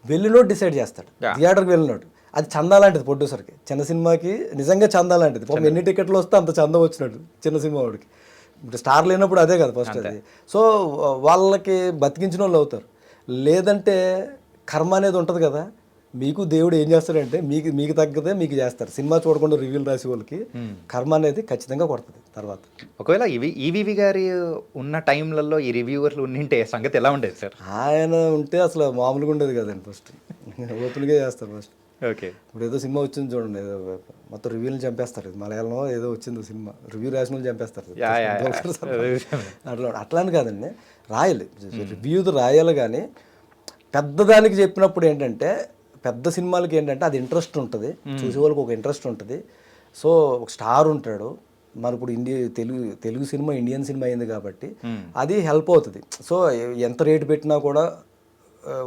వెళ్ళినోడు డిసైడ్ చేస్తాడు. థియేటర్కి వెళ్ళినోడు అది చందా లాంటిది ప్రొడ్యూసర్కి. చిన్న సినిమాకి నిజంగా చందా లాంటిది. పాపం ఎన్ని టికెట్లు వస్తే అంత చందా వచ్చినట్టు చిన్న సినిమా వాడికి. ఇప్పుడు స్టార్ లేనప్పుడు అదే కదా ఫస్ట్ అది. సో వాళ్ళకి బతికించిన వాళ్ళు అవుతారు. లేదంటే కర్మ అనేది ఉంటుంది కదా, మీకు దేవుడు ఏం చేస్తాడంటే మీకు తగ్గదే మీకు చేస్తారు. సినిమా చూడకుండా రివ్యూలు రాసే వాళ్ళకి కర్మ అనేది ఖచ్చితంగా కొడుతుంది తర్వాత. ఒకవేళ ఈవీవి గారి ఉన్న టైంలలో ఈ రివ్యూవర్లు ఉండింటే సంగతి ఎలా ఉండేది సార్? ఆయన ఉంటే అసలు మామూలుగా ఉండేది కదండి. ఫస్ట్ ఓపెన్గా చేస్తారు ఫస్ట్. ఓకే, ఇప్పుడు ఏదో సినిమా వచ్చింది చూడండి, ఏదో మొత్తం రివ్యూలు చంపేస్తారు. మలయాళంలో ఏదో వచ్చింది సినిమా, రివ్యూ రాసిన వాళ్ళు చంపేస్తారు. అట్లాని కాదండి, రాయాలి, రివ్యూ రాయాలి. కానీ పెద్దదానికి చెప్పినప్పుడు ఏంటంటే పెద్ద సినిమాలకి ఏంటంటే అది ఇంట్రెస్ట్ ఉంటుంది, చూసే వాళ్ళకి ఒక ఇంట్రెస్ట్ ఉంటుంది. సో ఒక స్టార్ ఉంటాడు, మరి ఇప్పుడు తెలుగు సినిమా ఇండియన్ సినిమా అయింది కాబట్టి అది హెల్ప్ అవుతుంది. సో ఎంత రేటు పెట్టినా కూడా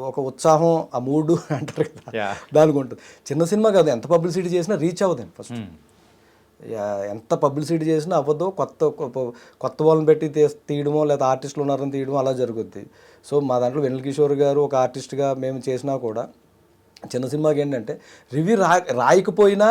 ఒక ఉత్సాహం, ఆ మూడు అంటారు కదా, దానికి ఉంటుంది. చిన్న సినిమా కాదు, ఎంత పబ్లిసిటీ చేసినా రీచ్ అవ్వదండి ఫస్ట్. ఎంత పబ్లిసిటీ చేసినా అవ్వదు. కొత్త వాళ్ళని పెట్టి తీయడమో లేదా ఆర్టిస్టులు ఉన్నారని తీయడమో అలా జరుగుద్ది. సో మా దాంట్లో వెన్నెల కిషోర్ గారు ఒక ఆర్టిస్ట్గా మేము చేసినా కూడా చిన్న సినిమాకి ఏంటంటే రివ్యూ రాయకపోయినా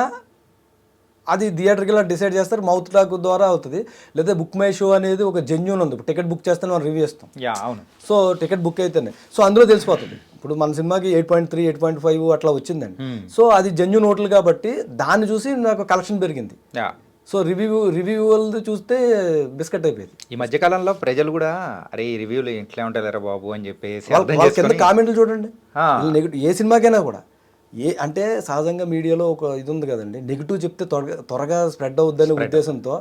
అది థియేటర్కి ఇలా డిసైడ్ చేస్తారు, మౌత్ టాక్ ద్వారా అవుతుంది. లేదా బుక్ మై షో అనేది ఒక జెన్యూన్ ఉంది. టికెట్ బుక్ చేస్తే మనం రివ్యూ ఇస్తాం. అవును. సో టికెట్ బుక్ అయితేనే సో అందులో తెలిసిపోతుంది. ఇప్పుడు మన సినిమాకి 8.3, 8.5 అట్లా వచ్చిందండి. సో అది జెన్యూన్ ఓట్లు కాబట్టి దాన్ని చూసి నాకు కలెక్షన్ పెరిగింది. సో రివ్యూ చూస్తే బిస్కెట్ అయిపోయింది. ఈ మధ్యకాలంలో ప్రజలు కూడా అరే ఈ రివ్యూలు ఎట్లా ఉంటారా బాబు అని చెప్పేసి కింద కామెంట్లు చూడండి. ఏ సినిమాకైనా కూడా అంటే సహజంగా మీడియాలో ఒక ఇది ఉంది కదండి, నెగిటివ్ చెప్తే త్వరగా స్ప్రెడ్ అవుద్దనే ఉద్దేశంతో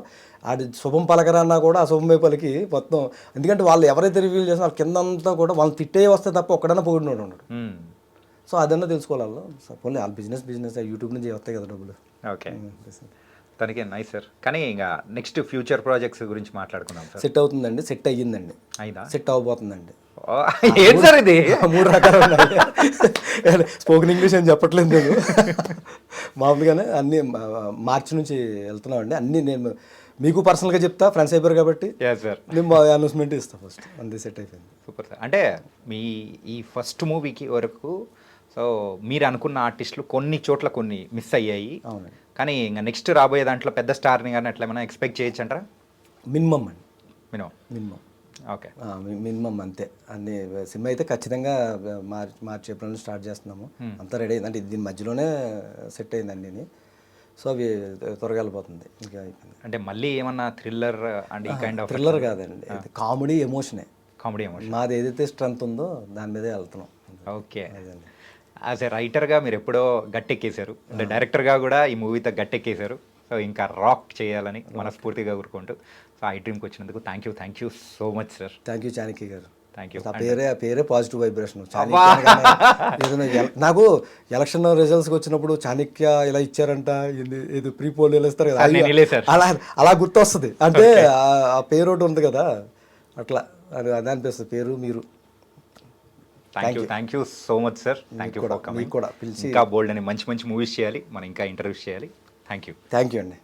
అది శుభం పలకరన్నా కూడా అశుభమే పలికి మొత్తం. ఎందుకంటే వాళ్ళు ఎవరైతే రివ్యూలు చేసిన వాళ్ళ కిందంతా కూడా వాళ్ళు తిట్టే వస్తే తప్ప ఒక్కడన్నా పోయినోడు ఉన్నాడు. సో అదన్నా తెలుసుకోవాలి. పోనీ వాళ్ళ బిజినెస్ యూట్యూబ్ నుంచి వస్తాయి కదా డబ్బులు. ఓకే, తనకి నైస్ సార్. కానీ ఇంకా నెక్స్ట్ ఫ్యూచర్ ప్రాజెక్ట్స్ గురించి మాట్లాడుకుందాం సార్. సెట్ అవుతుందండి, సెట్ అయ్యిందండి, అయిందా? సెట్ అవ్వబోతుందండి. ఏం సార్ ఇది? 3 రకాలు ఉన్నాయి. స్పోకెన్ ఇంగ్లీష్ అని చెప్పట్లేదు నేను, మామూలుగానే అన్నీ మార్చి నుంచి వెళ్తున్నామండి. అన్నీ నేను మీకు పర్సనల్గా చెప్తా, ఫ్రెండ్స్ అయిపోయారు కాబట్టి సార్ నేను అనౌన్స్మెంట్ ఇస్తాను ఫస్ట్. అంతే, సెట్ అయిపోయింది. Super sir. అంటే మీ ఈ ఫస్ట్ మూవీకి వరకు సో మీరు అనుకున్న ఆర్టిస్టులు కొన్ని చోట్ల కొన్ని మిస్ అయ్యాయి. అవునండి. కానీ ఇంకా నెక్స్ట్ రాబోయే దాంట్లో పెద్ద స్టార్ని కానీ అట్లా ఏమైనా ఎక్స్పెక్ట్ చేయొచ్చు అంటారా? మినిమం అండి, మినిమం. ఓకే. మినిమం అంతే. అన్ని సినిమా అయితే ఖచ్చితంగా మార్చి ఏప్రిల్ స్టార్ట్ చేస్తున్నాము. అంతా రెడీ అయింది, అంటే దీని మధ్యలోనే సెట్ అయిందండి ఇది. సో అవి త్వరగా వెళ్ళిపోతుంది. ఇంకా అయిపోయింది. అంటే మళ్ళీ ఏమన్నా థ్రిల్లర్ అండ్ ఈ కైండ్ ఆఫ్ థ్రిల్లర్ కాదండి, ఇది కామెడీ ఎమోషనే. Comedy emotion. మాది ఏదైతే స్ట్రెంత్ ఉందో దాని మీదే వెళ్తున్నాం. ఓకే. యాజ్ ఎ రైటర్గా మీరు ఎప్పుడో గట్టెక్కేశారు, అంటే డైరెక్టర్గా కూడా ఈ మూవీతో గట్టెక్కేశారు. సో ఇంకా రాక్ చేయాలని మనస్ఫూర్తిగా కోరుకుంటూ సో ఐ డ్రీమ్కి వచ్చినందుకు thank you so much sir. Thank you Chanakya గారు. Thank you. ఆ పేరే పాజిటివ్ వైబ్రేషన్. నాకు ఎలక్షన్ రిజల్ట్స్కి వచ్చినప్పుడు చాణక్య ఇలా ఇచ్చారంట, ఇది ప్రీ పోల్ ఇస్తారు కదా, అలా గుర్తొస్తుంది. అంటే ఆ పేరు ఒకటి ఉంది కదా, అట్లా అది అనిపిస్తుంది. పేరు మీరు. Thank you so much sir. Thank you for coming. కూడా పిలిచి ఇంకా బోల్డ్ అని మంచి మూవీస్ చేయాలి, మనం ఇంకా ఇంటర్వ్యూస్ చేయాలి. థ్యాంక్ యూ అండి.